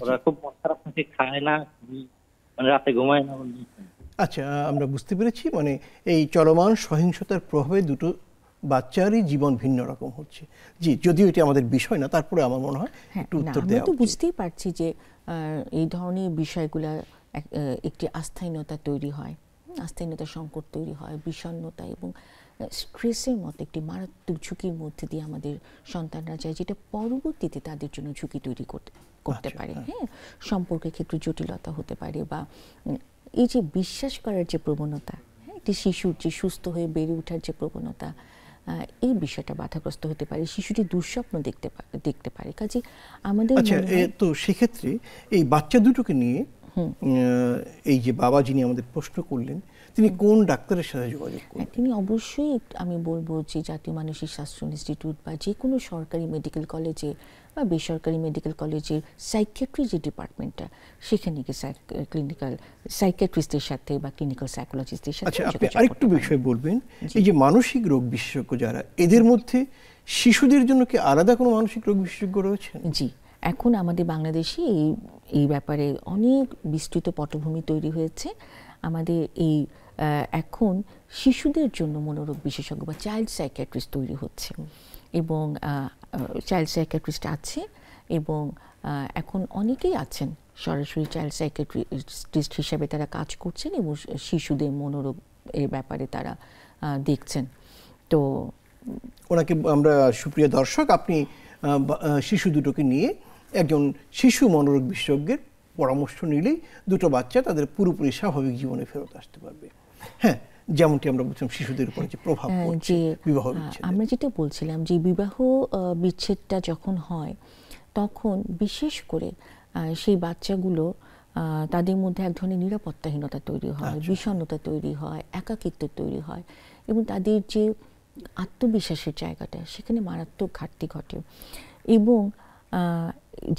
ওরা খুব মন খারাপ থাকে, খায় না, মানে রাতে ঘুমায় না। আচ্ছা, আমরা বুঝতে পেরেছি, মানে এই চলমান সহিংসতার প্রভাবে দুটো বাচ্চারই জীবন ভিন্ন রকম হচ্ছে। জি, যদিও এটা আমাদের বিষয় না, তারপরে আমার মনে হয় একটু উত্তর দেওয়া উচিত। আমরা তো বুঝতেই পারছি যে এই ধরনের বিষয়গুলো একটি আস্থাহীনতা তৈরি হয়, আস্থাহীনতার সংকট তৈরি হয়, বিষণ্ণতা এবং স্ট্রেসের মতো একটি মারাত্মক ঝুঁকির মধ্যে দিয়ে আমাদের সন্তানরা যায়, যেটা পরবর্তীতে তাদের জন্য ঝুঁকি তৈরি করতে পারে। হ্যাঁ, সম্পর্কের ক্ষেত্রে জটিলতা হতে পারে, বা এই যে বিশ্বাস করার যে প্রবণতা, একটি শিশুর যে সুস্থ হয়ে বেড়ে ওঠার যে প্রবণতা, এই বিষয়টা বাধাগ্রস্ত হতে পারে। শিশুটি দুঃস্বপ্ন দেখতে পারে। কাজে আমাদের তো সেক্ষেত্রে এই বাচ্চা দুটোকে নিয়ে এই যে বাবা যিনি আমাদের প্রশ্ন করলেন, তিনি কোন ডাক্তারের সাথে যোগাযোগ করবেন? তিনি অবশ্যই, আমি বলবো যে জাতীয় মানসিক স্বাস্থ্য ইনস্টিটিউট বা যে কোনো সরকারি মেডিকেল কলেজে বা বেসরকারি মেডিকেল কলেজের সাইকিয়াট্রি যে ডিপার্টমেন্টটা, সেখানে গিয়ে ক্লিনিক্যাল সাইকিয়াট্রিস্টের সাথে বা ক্লিনিক্যাল সাইকোলজিস্টের সাথে। আচ্ছা, আপনি আরেকটু বিষয় বলবেন, এই যে মানসিক রোগ বিশেষজ্ঞ যারা, এদের মধ্যে শিশুদের জন্য কি আলাদা কোনো মানসিক রোগ বিশেষজ্ঞ রয়েছে? জি, এখন আমাদের বাংলাদেশে এই ব্যাপারে অনেক বিস্তৃত পটভূমি তৈরি হয়েছে। আমাদের এই এখন শিশুদের জন্য মনোরোগ বিশেষজ্ঞ বা চাইল্ড সাইকিয়াট্রিস্ট তৈরি হচ্ছে, এবং চাইল্ড সাইকিয়াট্রিস্ট আছে, এবং এখন অনেকেই আছেন সরাসরি চাইল্ড সাইকিয়াট্রিস্ট হিসেবে তারা কাজ করছেন এবং শিশুদের মনোরোগ এর ব্যাপারে তারা দেখছেন। তো ওনাকে আমরা, সুপ্রিয় দর্শক, আপনি শিশু দুটোকে নিয়ে একজন শিশু মনোরোগ বিশেষজ্ঞের পরামর্শ নিলেই দুটো বাচ্চা তাদের পুরোপুরি স্বাভাবিক জীবনে ফেরত আসতে পারবে। হ্যাঁ, যেমনটি আমরা বলছিলাম শিশুদের উপরে যে প্রভাব পড়ছে বিবাহ বিচ্ছেদ, আমরা যেটা বলছিলাম যে বিবাহ বিচ্ছেদটা যখন হয় তখন বিশেষ করে সেই বাচ্চাগুলো তাদের মধ্যে এক ধরনের নিরাপত্তাহীনতা তৈরি হয়, বিষণ্ণতা তৈরি হয়, একাকিত্ব তৈরি হয় এবং তাদের যে আত্মবিশ্বাসের জায়গাটা সেখানে মারাত্মক ঘাটতি ঘটে। এবং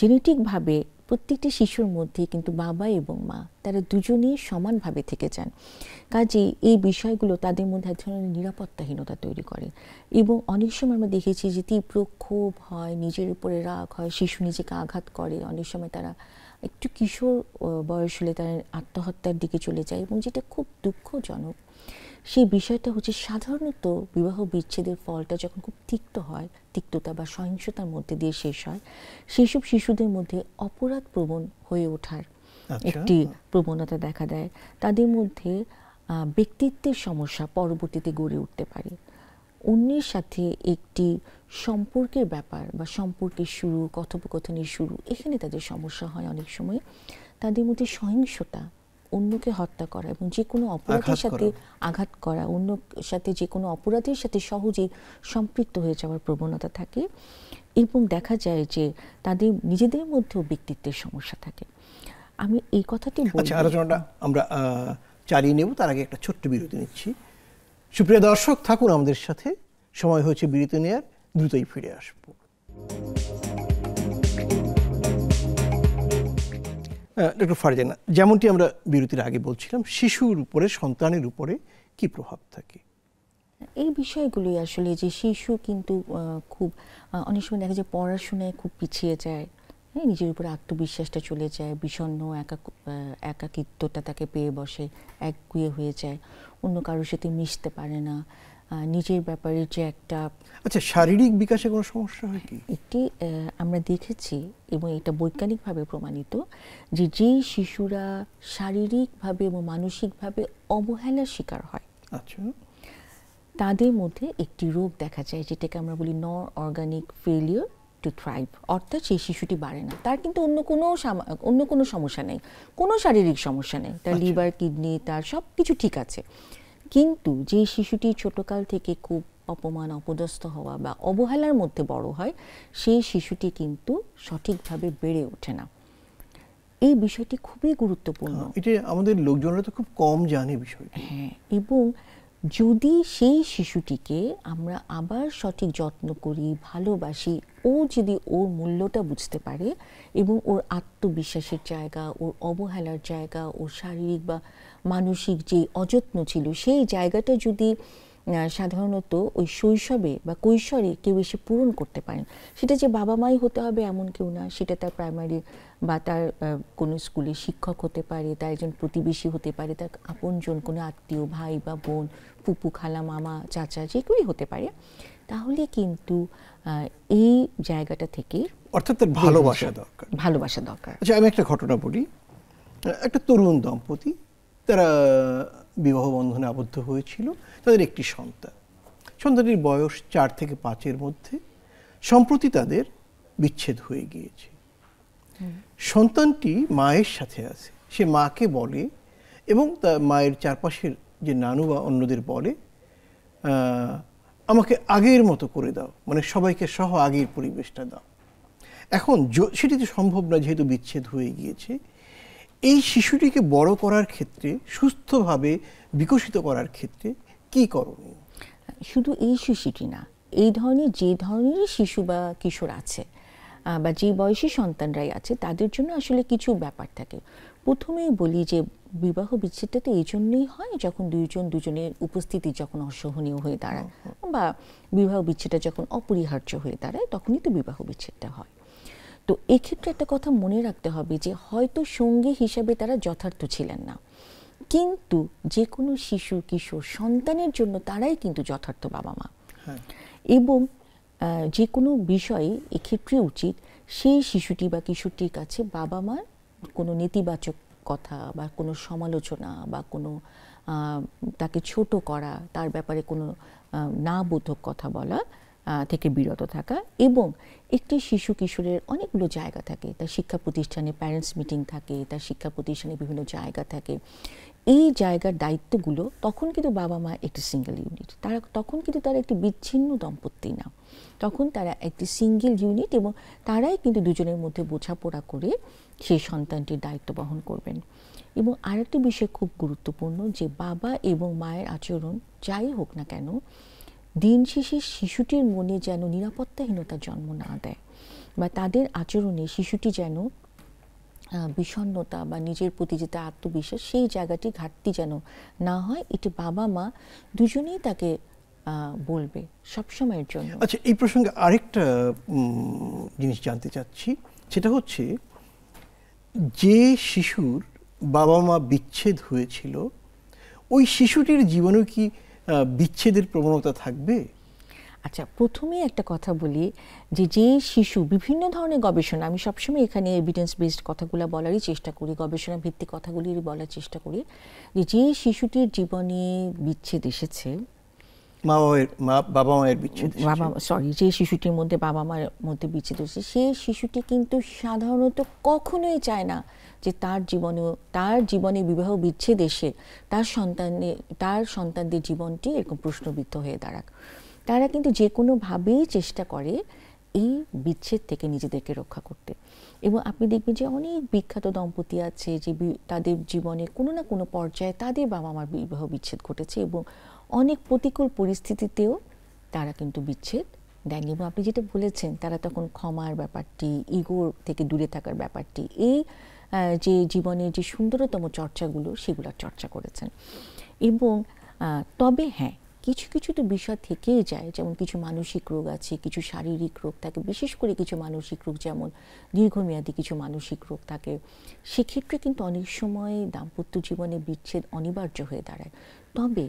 জেনেটিকভাবে প্রত্যেকটি শিশুর মধ্যে কিন্তু বাবা এবং মা তারা দুজনেই সমানভাবে থেকে যান। কাজেই এই বিষয়গুলো তাদের মধ্যে এক ধরনের নিরাপত্তাহীনতা তৈরি করে এবং অনেক সময় আমরা দেখেছি যে তীব্র ক্ষোভ হয়, নিজের উপরে রাগ হয়, শিশু নিজেকে আঘাত করে, অনেক সময় তারা একটু কিশোর বয়স হলে তারা আত্মহত্যার দিকে চলে যায় এবং যেটা খুব দুঃখজনক সেই বিষয়টা হচ্ছে সাধারণত বিবাহ বিচ্ছেদের ফলটা যখন খুব তিক্ততা বা সহিংসতার মধ্যে দিয়ে শেষ হয়, সেই সব শিশুদের মধ্যে অপরাধ প্রবণ হয়ে ওঠার একটি প্রবণতা দেখা দেয়। তাদের মধ্যে ব্যক্তিত্বের সমস্যা পরবর্তীতে গড়ে উঠতে পারে। অন্যের সাথে একটি সম্পর্কের ব্যাপার বা সম্পর্কের শুরু, কথোপকথনের শুরু, এখানে তাদের সমস্যা হয়। অনেক সময় তাদের মধ্যে সহিংসতা, অন্যকে হত্যা করা এবং যে কোনো অপরাধের সাথে আঘাত করা, অন্য সাথে যে কোনো অপরাধের সাথে সহজেই সম্পৃক্ত হয়ে যাওয়ার প্রবণতা থাকে এবং দেখা যায় যে তাদের নিজেদের মধ্যেও ব্যক্তিত্বের সমস্যা থাকে। আমি এই কথাটি বলছি। আলোচনাটা আমরা চালিয়ে নেব, তার আগে একটা ছোট্ট বিরতি নিচ্ছি। সুপ্রিয় দর্শক, থাকুন আমাদের সাথে, সময় হয়েছে বিরতি নেয়ার, দ্রুতই ফিরে আসবো। ডক্টর ফারজানা, যেমনটি আমরা বিরতির আগে বলছিলাম, শিশুর উপরে, সন্তানের উপরে কি প্রভাব থাকে? এই বিষয়গুলি আসলে যে শিশু কিন্তু খুব অনেক সময় দেখা যায় পড়াশোনায় খুব পিছিয়ে যায়, নিজের উপরে আত্মবিশ্বাসটা চলে যায়, বিষণ্ণ একাকিত্বটা তাকে পেয়ে বসে, একগুঁয়ে হয়ে যায়, অন্য কারোর সাথে মিশতে পারে না, নিজের ব্যাপারে যে একটা শারীরিক বিকাশে কোনো সমস্যা হয় কি? একটি আমরা দেখেছি এবং এটা বৈজ্ঞানিকভাবে প্রমাণিত যে যেই শিশুরা শারীরিকভাবে এবং মানসিকভাবে অবহেলার শিকার হয়, তাদের মধ্যে একটি রোগ দেখা যায় যেটাকে আমরা বলি নন অর্গানিক ফেলিওর টু থ্রাইভ, অর্থাৎ সেই শিশুটি বাড়ে না। তার কিন্তু অন্য কোনো সমস্যা নেই, কোনো শারীরিক সমস্যা নেই, তার লিভার, কিডনি, তার সব কিছু ঠিক আছে, কিন্তু যে শিশুটি ছোটকাল থেকে খুব অপমান, অপদস্থ হওয়া বা অবহেলার মধ্যে বড় হয়, সেই শিশুটি কিন্তু সঠিকভাবে বেড়ে ওঠে না। এই বিষয়টি খুবই গুরুত্বপূর্ণ। এটা আমাদের লোকজনরা তো খুব কম জানে বিষয়টি। হ্যাঁ, এবং যদি সেই শিশুটিকে আমরা আবার সঠিক যত্ন করি, ভালোবাসি, ও যদি ওর মূল্যটা বুঝতে পারে এবং ওর আত্মবিশ্বাসের জায়গা, ওর অবহেলার জায়গা, ওর শারীরিক বা মানসিক যে অযত্ন ছিল সেই জায়গাটা যদি সাধারণত ওই শৈশবে বা কৈশোরে কেউ এসে পূরণ করতে পারেন, সেটা যে বাবা মাই হতে হবে এমন কেউ না, সেটা তার প্রাইমারি বা তার কোনো স্কুলে শিক্ষক হতে পারে, তার একজন প্রতিবেশী হতে পারে, তার আপনজন কোনো আত্মীয়, ভাই বা বোন, ফুপু, খালা, মামা, চাচা, যে কেউই হতে পারে, তাহলে কিন্তু এই জায়গাটা থেকে অর্থাৎ তার ভালোবাসা দরকার। আচ্ছা, আমি একটা ঘটনা বলি। একটা তরুণ দম্পতি, তারা বিবাহ বন্ধনে আবদ্ধ হয়েছিল, তাদের একটি সন্তানটির বয়স 4 থেকে 5-এর মধ্যে। সম্প্রতি তাদের বিচ্ছেদ হয়ে গিয়েছে। সন্তানটি মায়ের সাথে আছে, সে মাকে বলে এবং তার মায়ের চারপাশের যে নানু বা অন্যদের বলে, আমাকে আগের মতো করে দাও, মানে সবাইকে সহ আগের পরিবেশটা দাও। এখন সেটি তো সম্ভব না, যেহেতু বিচ্ছেদ হয়ে গিয়েছে। এই শিশুটিকে বড় করার ক্ষেত্রে, সুস্থভাবে বিকশিত করার ক্ষেত্রে কি করণীয়? শুধু এই শিশুটি না, এই ধরনের যে ধরনের শিশু বা কিশোর আছে বা যে বয়সী সন্তানরাই আছে, তাদের জন্য আসলে কিছু ব্যাপার থাকে। প্রথমেই বলি যে বিবাহ বিচ্ছেদটা তো এই জন্যই হয় যখন দুজনের উপস্থিতি যখন অসহনীয় হয়ে দাঁড়ায় বা বিবাহ বিচ্ছেদটা যখন অপরিহার্য হয়ে দাঁড়ায়, তখনই তো বিবাহ বিচ্ছেদটা হয়। তো এক্ষেত্রে একটা কথা মনে রাখতে হবে যে হয়তো সঙ্গী হিসাবে তারা যথার্থ ছিলেন না, কিন্তু যে কোনো শিশু, কিশোর, সন্তানের জন্য তারাই কিন্তু যথার্থ বাবা মা। এবং যে কোনো বিষয়ে এক্ষেত্রে উচিত সেই শিশুটি বা কিশোরটির কাছে বাবা মার কোনো নেতিবাচক কথা বা কোনো সমালোচনা বা কোনো তাকে ছোট করা, তার ব্যাপারে কোনো না বোধক কথা বলা থেকে বিরত থাকা। এবং একটি শিশু কিশোরের অনেকগুলো জায়গা থাকে, তার শিক্ষা প্রতিষ্ঠানে প্যারেন্টস মিটিং থাকে, তার শিক্ষা প্রতিষ্ঠানে বিভিন্ন জায়গা থাকে। এই জায়গার দায়িত্বগুলো তখন কিন্তু বাবা মা একটি সিঙ্গেল ইউনিট, তারা তখন কিন্তু তারা একটি বিচ্ছিন্ন দম্পতি না, তখন তারা একটি সিঙ্গেল ইউনিট এবং তারাই কিন্তু দুজনের মধ্যে বোঝাপড়া করে সেই সন্তানটির দায়িত্ব বহন করবেন। এবং আরেকটি বিষয় খুব গুরুত্বপূর্ণ, যে বাবা এবং মায়ের আচরণ যাই হোক না কেন, দিন শেষে শিশুটির মনে যেন নিরাপত্তাহীনতার জন্ম না দেয়, বা তাদের আচরণে শিশুটি যেন বিষণ্ণতা বা নিজের প্রতি যে তার আত্মবিশ্বাস, সেই জায়গাটি ঘাটতি যেন না হয়, এটি বাবা মা দুজনেই তাকে বলবে সবসময়ের জন্য। আচ্ছা, এই প্রসঙ্গে আরেকটা জিনিস জানতে চাচ্ছি, সেটা হচ্ছে যে শিশুর বাবা মা বিচ্ছেদ হয়েছিল, ওই শিশুটির জীবনেও কি বিচ্ছেদের প্রবণতা থাকবে? আচ্ছা, প্রথমে একটা কথা বলি, যে শিশু বিভিন্ন ধরনের গবেষণা, আমি সবসময় এখানে এভিডেন্স বেসড কথাগুলো বলারই চেষ্টা করি, গবেষণা ভিত্তিক কথাগুলি বলার চেষ্টা করি, যে শিশুটির জীবনে বিচ্ছেদ এসেছে, বাবা মায়ের বিচ্ছেদ, যে শিশুটির মধ্যে বাবা মায়ের মধ্যে বিচ্ছেদ হয়েছে, সেই শিশুটি কিন্তু সাধারণত কখনোই চায় না যে তার জীবনে বিবাহ বিচ্ছেদ এসে তার সন্তানদের জীবনটি এরকম প্রশ্নবিদ্ধ হয়ে দাঁড়াক। তারা কিন্তু যে কোনোভাবেই চেষ্টা করে এই বিচ্ছেদ থেকে নিজেদেরকে রক্ষা করতে। এবং আপনি দেখবেন যে অনেক বিখ্যাত দম্পতি আছে যে তাদের জীবনে কোনো না কোনো পর্যায়ে তাদের বাবা মার বিবাহ বিচ্ছেদ ঘটেছে, এবং অনেক প্রতিকূল পরিস্থিতিতেও তারা কিন্তু বিচ্ছেদ দেয়নি। এবং আপনি যেটা বলেছেন, তারা তখন ক্ষমার ব্যাপারটি, ইগোর থেকে দূরে থাকার ব্যাপারটি, এই যে জীবনের যে সুন্দরতম চর্চাগুলো, সেগুলোর চর্চা করেছেন। এবং তবে হ্যাঁ, কিছু কিছু তো বিষয় থেকেই যায়, যেমন কিছু মানসিক রোগ আছে, কিছু শারীরিক রোগ থাকে, বিশেষ করে কিছু মানসিক রোগ, যেমন দীর্ঘমেয়াদী কিছু মানসিক রোগ থাকে। সেক্ষেত্রে কিন্তু অনেক সময় দাম্পত্য জীবনে বিচ্ছেদ অনিবার্য হয়ে দাঁড়ায়। তবে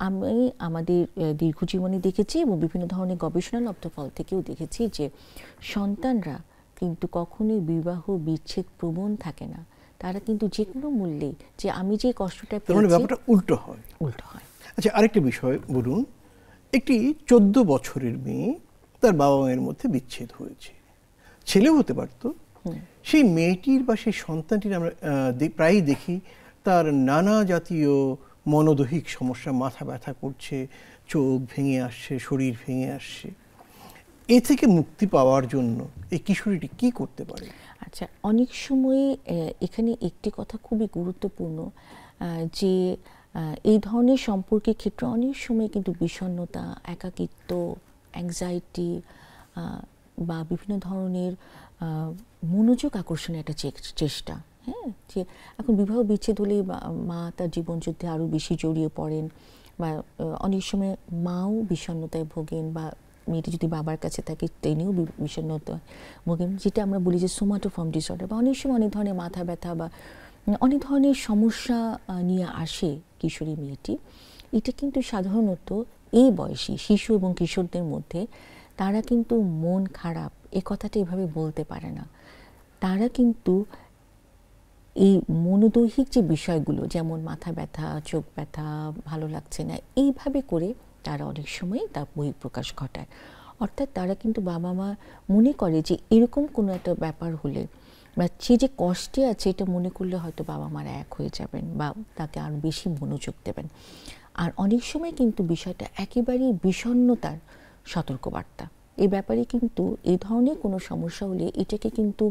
আমি আমাদের দীর্ঘ জীবনে দেখেছি এবং বিভিন্ন ধরনের গবেষণালব্ধ ফল থেকেও দেখেছি যে সন্তানরা কিন্তু কখনোই বিবাহ বিচ্ছেদ প্রবণ থাকে না। তারা কিন্তু যে কোনো মূল্যে, যে আমি যে কষ্টটা পেয়েছি, ব্যাপারটা উল্টো হয়। আচ্ছা, আরেকটা বিষয় বলুন, একটি 14 বছরের মেয়ে, তার বাবা মায়ের মধ্যে বিচ্ছেদ হয়েছে, ছেলেও হতে পারত। সেই মেয়েটির বা সেই সন্তানটির আমরা প্রায়ই দেখি তার নানা জাতীয় মনোদৈহিক সমস্যা, মাথা ব্যথা করছে, চোখ ভেঙে আসছে, শরীর ভেঙে আসছে। এ থেকে মুক্তি পাওয়ার জন্য এই কিশোরীটি কি করতে পারে? আচ্ছা, অনেক সময় এখানে একটি কথা খুবই গুরুত্বপূর্ণ, যে এই ধরনের সম্পর্কের ক্ষেত্রে অনেক সময় কিন্তু বিষণ্ণতা, একাকিত্ব, অ্যাংজাইটি বা বিভিন্ন ধরনের মনোযোগ আকর্ষণের একটা চেষ্টা, হ্যাঁ, যে এখন বিবাহ বিচ্ছেদ হলেই মা তার জীবনযুদ্ধে আরও বেশি জড়িয়ে পড়েন, বা অনেক সময় মাও বিষণ্ণতায় ভোগেন, বা মেয়েটি যদি বাবার কাছে থাকে তিনিও বিষণ্ণতা ভোগেন, যেটা আমরা বলি যে সোমাটোফর্ম ডিসঅর্ডার, বা অনেক সময় অনেক ধরনের মাথা ব্যথা বা অনেক ধরনের সমস্যা নিয়ে আসে কিশোরী মেয়েটি। এটা কিন্তু সাধারণত এই বয়সী শিশু এবং কিশোরদের মধ্যে তারা কিন্তু মন খারাপ এ কথাটা এভাবে বলতে পারে না। তারা কিন্তু এই মনোদৈহিক যে বিষয়গুলো, যেমন মাথা ব্যথা, চোখ ব্যথা, ভালো লাগছে না, এইভাবে করে তারা অনেক সময় তার বহিঃপ্রকাশ ঘটায়। অর্থাৎ তারা কিন্তু বাবা মা মনে করে যে এরকম কোনো একটা ব্যাপার হলে, বা সে যে কষ্টে আছে এটা মনে করলে হয়তো বাবা মারা এক হয়ে যাবেন বা তাকে আরও বেশি মনোযোগ দেবেন। আর অনেক সময় কিন্তু বিষয়টা একেবারেই বিষণ্ণতার সতর্কবার্তা। এই ব্যাপারে কিন্তু এই ধরনের কোনো সমস্যা হলে এটাকে কিন্তু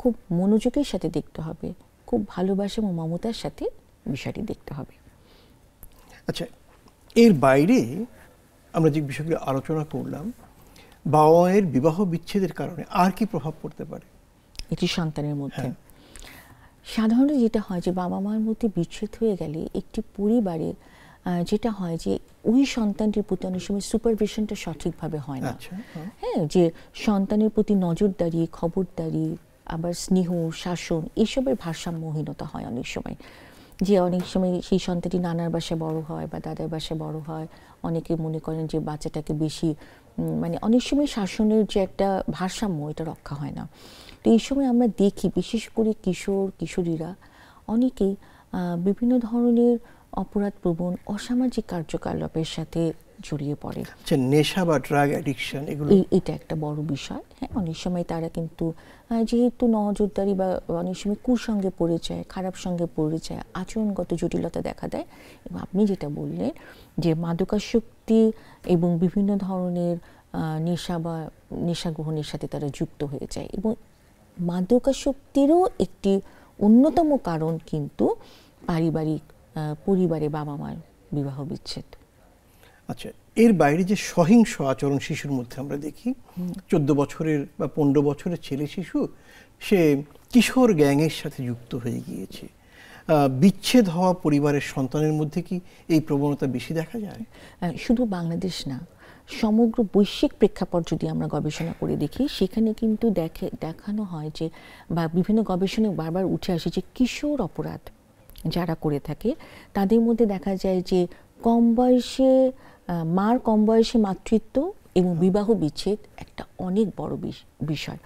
খুব মনোযোগের সাথে দেখতে হবে, খুব ভালোবাসা এবং মমতার সাথে বিষয়টি দেখতে হবে। আচ্ছা, এর বাইরে আমরা যে বিষয়গুলো আলোচনা করলাম, বাবা মায়ের বিবাহ বিচ্ছেদের কারণে আর কি প্রভাব পড়তে পারে এটি সন্তানের মধ্যে? সাধারণত যেটা হয় যে বাবা মার মধ্যে বিচ্ছেদ হয়ে গেলে একটি পরিবারে যেটা হয় যে ওই সন্তানটির প্রতি অনেক সময় সুপারভিশনটা সঠিকভাবে হয় না। হ্যাঁ, যে সন্তানের প্রতি নজরদারি, খবরদারি, আবার স্নেহ, শাসন, এসবের ভারসাম্যহীনতা হয় অনেক সময়। যে অনেক সময় সেই সন্তানটি নানার বাসায় বড় হয় বা দাদার বাসায় বড় হয়, অনেকে মনে করেন যে বাচ্চাটাকে বেশি মানে অনেক সময় শাসনের যে একটা ভারসাম্য এটা রক্ষা হয় না। তো এই সময় আমরা দেখি বিশেষ করে কিশোর কিশোরীরা অনেকেই বিভিন্ন ধরনের অপরাধপ্রবণ অসামাজিক কার্যকলাপের সাথে জড়িয়ে পড়ে। নেশা বা ড্রাগ অ্যাডিকশন, এগুলো এটা একটা বড় বিষয়। হ্যাঁ, অনেক সময় তারা কিন্তু যেহেতু নজরদারি বা অনেক সময় কুসঙ্গে পড়ে যায়, খারাপ সঙ্গে পড়ে যায়, আচরণগত জটিলতা দেখা দেয়। এবং আপনি যেটা বললেন যে মাদকাসক্তি এবং বিভিন্ন ধরনের নেশা বা নেশা গ্রহণের সাথে তারা যুক্ত হয়ে যায়। এবং মাদকাসক্তিরও একটি অন্যতম কারণ কিন্তু পরিবারে বাবা মার বিবাহ বিচ্ছেদ। আচ্ছা, এর বাইরে যে সহিংস আচরণ শিশুর মধ্যে আমরা দেখি, 14 বছরের বা 15 বছরের ছেলে শিশু সে কিশোর গ্যাংয়ের সাথে যুক্ত হয়ে গিয়েছে, বিচ্ছেদ হওয়া পরিবারের সন্তানের মধ্যে কি এই প্রবণতা বেশি দেখা যায়? শুধু বাংলাদেশ না, সমগ্র বৈশ্বিক প্রেক্ষাপট যদি আমরা গবেষণা করে দেখি, সেখানে কিন্তু দেখানো হয় যে বা বিভিন্ন গবেষণায় বারবার উঠে আসে যে কিশোর অপরাধ যারা করে থাকে তাদের মধ্যে দেখা যায় যে মার কম বয়সে মাতৃত্ব এবং বিবাহ বিচ্ছেদ একটা অনেক বড় বিষয়।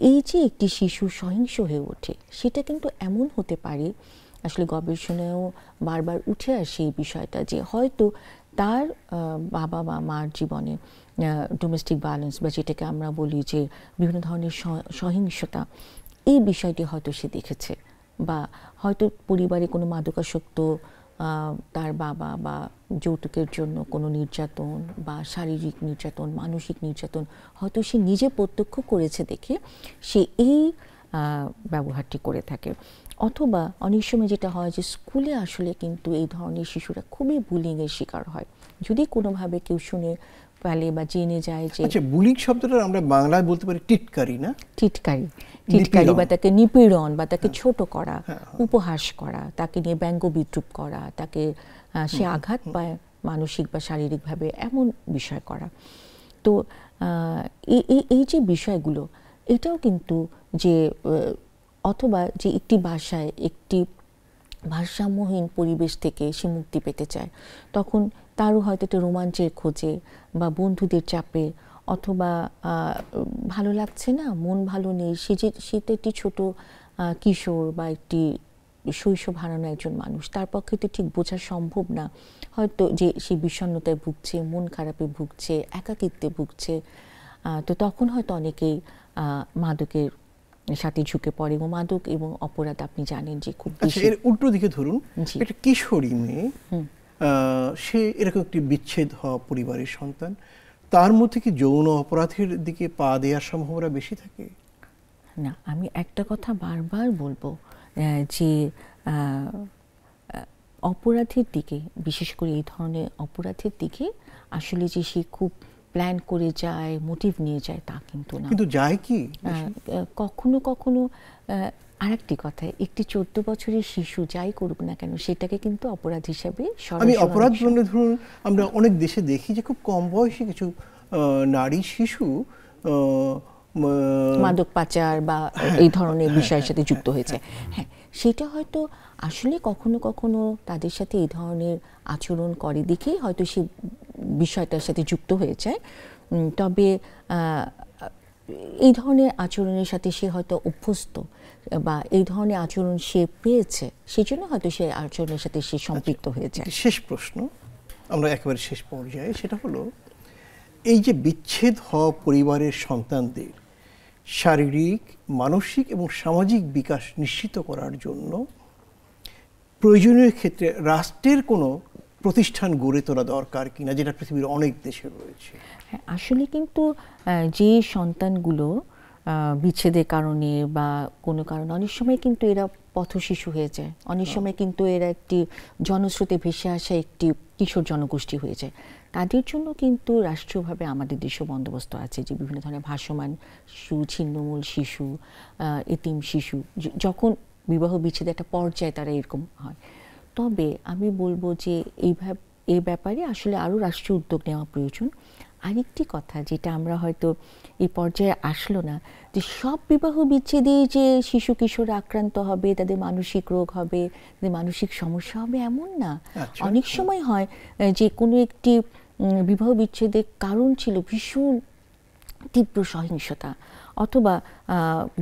এই যে একটি শিশু সহিংস হয়ে ওঠে, সেটা কিন্তু এমন হতে পারে, আসলে গবেষণায়ও বারবার উঠে আসে এই বিষয়টা, যে হয়তো তার বাবা বা মার জীবনে ডোমেস্টিক ভায়োলেন্স বা যেটাকে আমরা বলি যে বিভিন্ন ধরনের সহিংসতা, এই বিষয়টি হয়তো সে দেখেছে, বা হয়তো পরিবারে কোনো মাদকাসক্ত তার বাবা বা যৌতুকের জন্য কোনো নির্যাতন বা শারীরিক নির্যাতন, মানসিক নির্যাতন হয়তো সে নিজে প্রত্যক্ষ করেছে দেখে সে এই ব্যবহারটি করে থাকে। অথবা অনেক সময় যেটা হয় যে স্কুলে আসলে কিন্তু এই ধরনের শিশুরা খুবই বুলিংয়ের শিকার হয়, যদি কোনোভাবে কেউ শুনে পেলে বা জেনে যায় যে। আচ্ছা, বুলিং শব্দটা আমরা বাংলায় বলতে পারি টিটকারি, না? টিটকারি বা তাকে নিপীড়ন বা তাকে ছোট করা, উপহাস করা, তাকে নিয়ে ব্যঙ্গ বিদ্রূপ করা, তাকে সে আঘাত পায় মানসিক বা শারীরিকভাবে, এমন বিষয় করা। তো এই যে বিষয়গুলো, এটাও কিন্তু যে অথবা যে একটি বাসায় একটি ভারসাম্যহীন পরিবেশ থেকে সে মুক্তি পেতে চায়, তখন তারও হয়তো একটা রোমাঞ্চের খোঁজে বা বন্ধুদের চাপে, অথবা ভালো লাগছে না, মন ভালো নেই, সে তো একটি ছোট কিশোর বা একটি শৈশব হারানো একজন মানুষ, তার পক্ষে তো ঠিক বোঝা সম্ভব না হয়তো যে সে বিষণ্ণতায় ভুগছে, মন খারাপে ভুগছে, একাকিত্বে ভুগছে। তো তখন হয়তো অনেকেই মাদকের সাথে ঝুঁকে পড়ে। এবং মাদক এবং অপরাধ আপনি জানেন যে খুব বেশি। এর উল্টো দিকে ধরুন, একটা কিশোরী মেয়ে, সে এরকম একটি বিচ্ছেদ হওয়া পরিবারের সন্তান, তার মধ্যে কি যৌন অপরাধের দিকে পা দেওয়ার সম্ভাবনা বেশি থাকে? না, আমি একটা কথা বারবার বলবো যে অপরাধের দিকে, বিশেষ করে এই ধরনের অপরাধের দিকে আসলে যে সে খুব প্ল্যান করে যায়, মোটিভ নিয়ে যায়, তা কিন্তু না। কিন্তু যায় কি কখনো কখনো আরেকটি কথা, একটি 14 বছরের শিশু যাই করুক না কেন, সেটাকে কিন্তু অপরাধ হিসাবে আমি অপরাধ বললে ধরুন আমরা অনেক দেশে দেখি যে খুব কম বয়সী কিছু নারী শিশু মাদক পাচার বা এই ধরনের বিষয়ের সাথে যুক্ত হয়েছে। হ্যাঁ, সেটা হয়তো আসলে কখনো কখনো তাদের সাথে এই ধরনের আচরণ করে দেখেই হয়তো সে বিষয়টার সাথে যুক্ত হয়ে যায়। তবে এই ধরনের আচরণের সাথে সে হয়তো অভ্যস্ত, বা এই ধরনের আচরণ সে পেয়েছে, সেই জন্য হয়তো সে আচরণের সাথে সে সম্পৃক্ত হয়ে যায়। শেষ প্রশ্ন, আমরা একেবারে শেষ পর্যায়ে, সেটা হলো এই যে বিচ্ছেদ হওয়া পরিবারের সন্তানদের শারীরিক, মানসিক এবং সামাজিক বিকাশ নিশ্চিত করার জন্য প্রয়োজনীয় ক্ষেত্রে রাষ্ট্রের কোনো প্রতিষ্ঠান গড়ে তোলা দরকার কিনা, যেটা পৃথিবীর অনেক দেশে রয়েছে? হ্যাঁ, আসলে কিন্তু যে সন্তানগুলো বিচ্ছেদের কারণে বা কোনো কারণে, অনেক সময় কিন্তু এরা পথশিশু হয়ে যায়, অনেক সময় কিন্তু এরা একটি জনস্রোতে ভেসে আসা একটি কিশোর জনগোষ্ঠী হয়ে যায়। তাদের জন্য কিন্তু রাষ্ট্রীয়ভাবে আমাদের দেশে বন্দোবস্ত আছে, যে বিভিন্ন ধরনের ভাসমান শিশু, ছিন্নমূল শিশু, এতিম শিশু, যখন বিবাহ বিচ্ছেদ একটা পর্যায়ে তারা এরকম হয়। তবে আমি বলবো যে এই ব্যাপারে আসলে আরও রাষ্ট্রীয় উদ্যোগ নেওয়া প্রয়োজন। আরেকটি কথা যেটা আমরা হয়তো এই পর্যায়ে আসলো না, যে সব বিবাহ বিচ্ছেদেই যে শিশু কিশোর আক্রান্ত হবে, তাদের মানসিক রোগ হবে, তাদের মানসিক সমস্যা হবে, এমন না। অনেক সময় হয় যে কোনো একটি বিবাহ বিচ্ছেদের কারণ ছিল ভীষণ তীব্র সহিংসতা, অথবা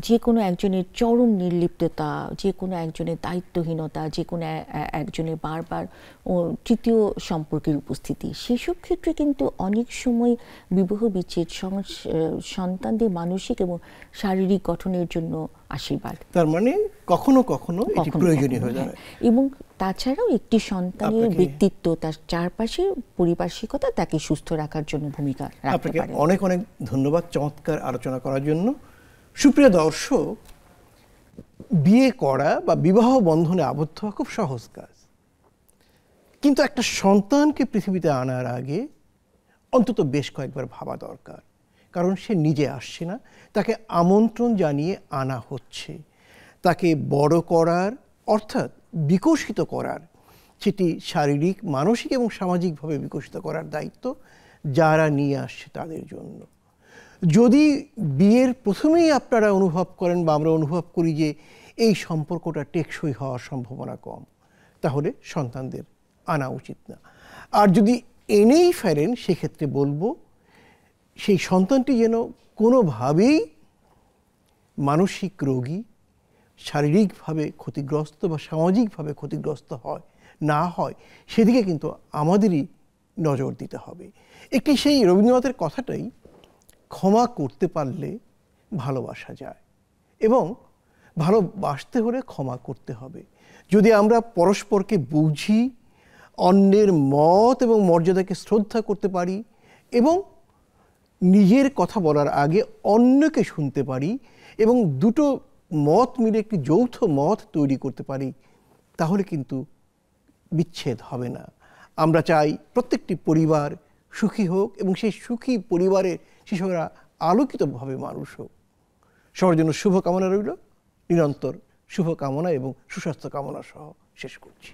যে কোনো একজনের চরম নির্লিপ্ততা, যে কোনো একজনের দায়িত্বহীনতা, যে কোনো একজনের বারবার তৃতীয় সম্পর্কের উপস্থিতি। সেসব ক্ষেত্রে কিন্তু অনেক সময় বিবাহ বিচ্ছেদ সন্তানদের মানসিক এবং শারীরিক গঠনের জন্য আশীর্বাদ। তার মানে কখনো কখনো এটি প্রয়োজনীয় হয়ে দাঁড়ায়। এবং তাছাড়াও একটি সন্তানের ব্যক্তিত্ব, তার চারপাশের পরিপার্শ্বিকতা তাকে সুস্থ রাখার জন্য ভূমিকা রাখতে পারে। অনেক অনেক ধন্যবাদ চমৎকার আলোচনা করার জন্য। সুপ্রিয় দর্শক, বিয়ে করা বা বিবাহ বন্ধনে আবদ্ধ হওয়া খুব সহজ কাজ, কিন্তু একটা সন্তানকে পৃথিবীতে আনার আগে অন্তত বেশ কয়েকবার ভাবা দরকার। কারণ সে নিজে আসছে না, তাকে আমন্ত্রণ জানিয়ে আনা হচ্ছে। তাকে বড় করার অর্থাৎ বিকশিত করার, সেটি শারীরিক, মানসিক এবং সামাজিকভাবে বিকশিত করার দায়িত্ব যারা নিয়ে আসছে তাদের জন্য। যদি বিয়ের প্রথমেই আপনারা অনুভব করেন বা আমরা অনুভব করি যে এই সম্পর্কটা টেকসই হওয়ার সম্ভাবনা কম, তাহলে সন্তানদের আনা উচিত না। আর যদি এনেই ফেলেন, সেক্ষেত্রে বলবো সেই সন্তানটি যেন কোনোভাবেই মানসিক রোগী, শারীরিকভাবে ক্ষতিগ্রস্ত বা সামাজিকভাবে ক্ষতিগ্রস্ত না হয়, সেদিকে কিন্তু আমাদেরই নজর দিতে হবে। একটি সেই রবীন্দ্রনাথের কথাটাই, ক্ষমা করতে পারলে ভালোবাসা যায়, এবং ভালোবাসতে হলে ক্ষমা করতে হবে। যদি আমরা পরস্পরকে বুঝি, অন্যের মত এবং মর্যাদাকে শ্রদ্ধা করতে পারি, এবং নিজের কথা বলার আগে অন্যকে শুনতে পারি, এবং দুটো মত মিলে একটি যৌথ মত তৈরি করতে পারি, তাহলে কিন্তু বিচ্ছেদ হবে না। আমরা চাই প্রত্যেকটি পরিবার সুখী হোক, এবং সেই সুখী পরিবারের শিশুরা আলোকিতভাবে মানুষ হোক। সবার জন্য শুভকামনা রইল, নিরন্তর শুভকামনা এবং সুস্বাস্থ্য কামনা সহ শেষ করছি।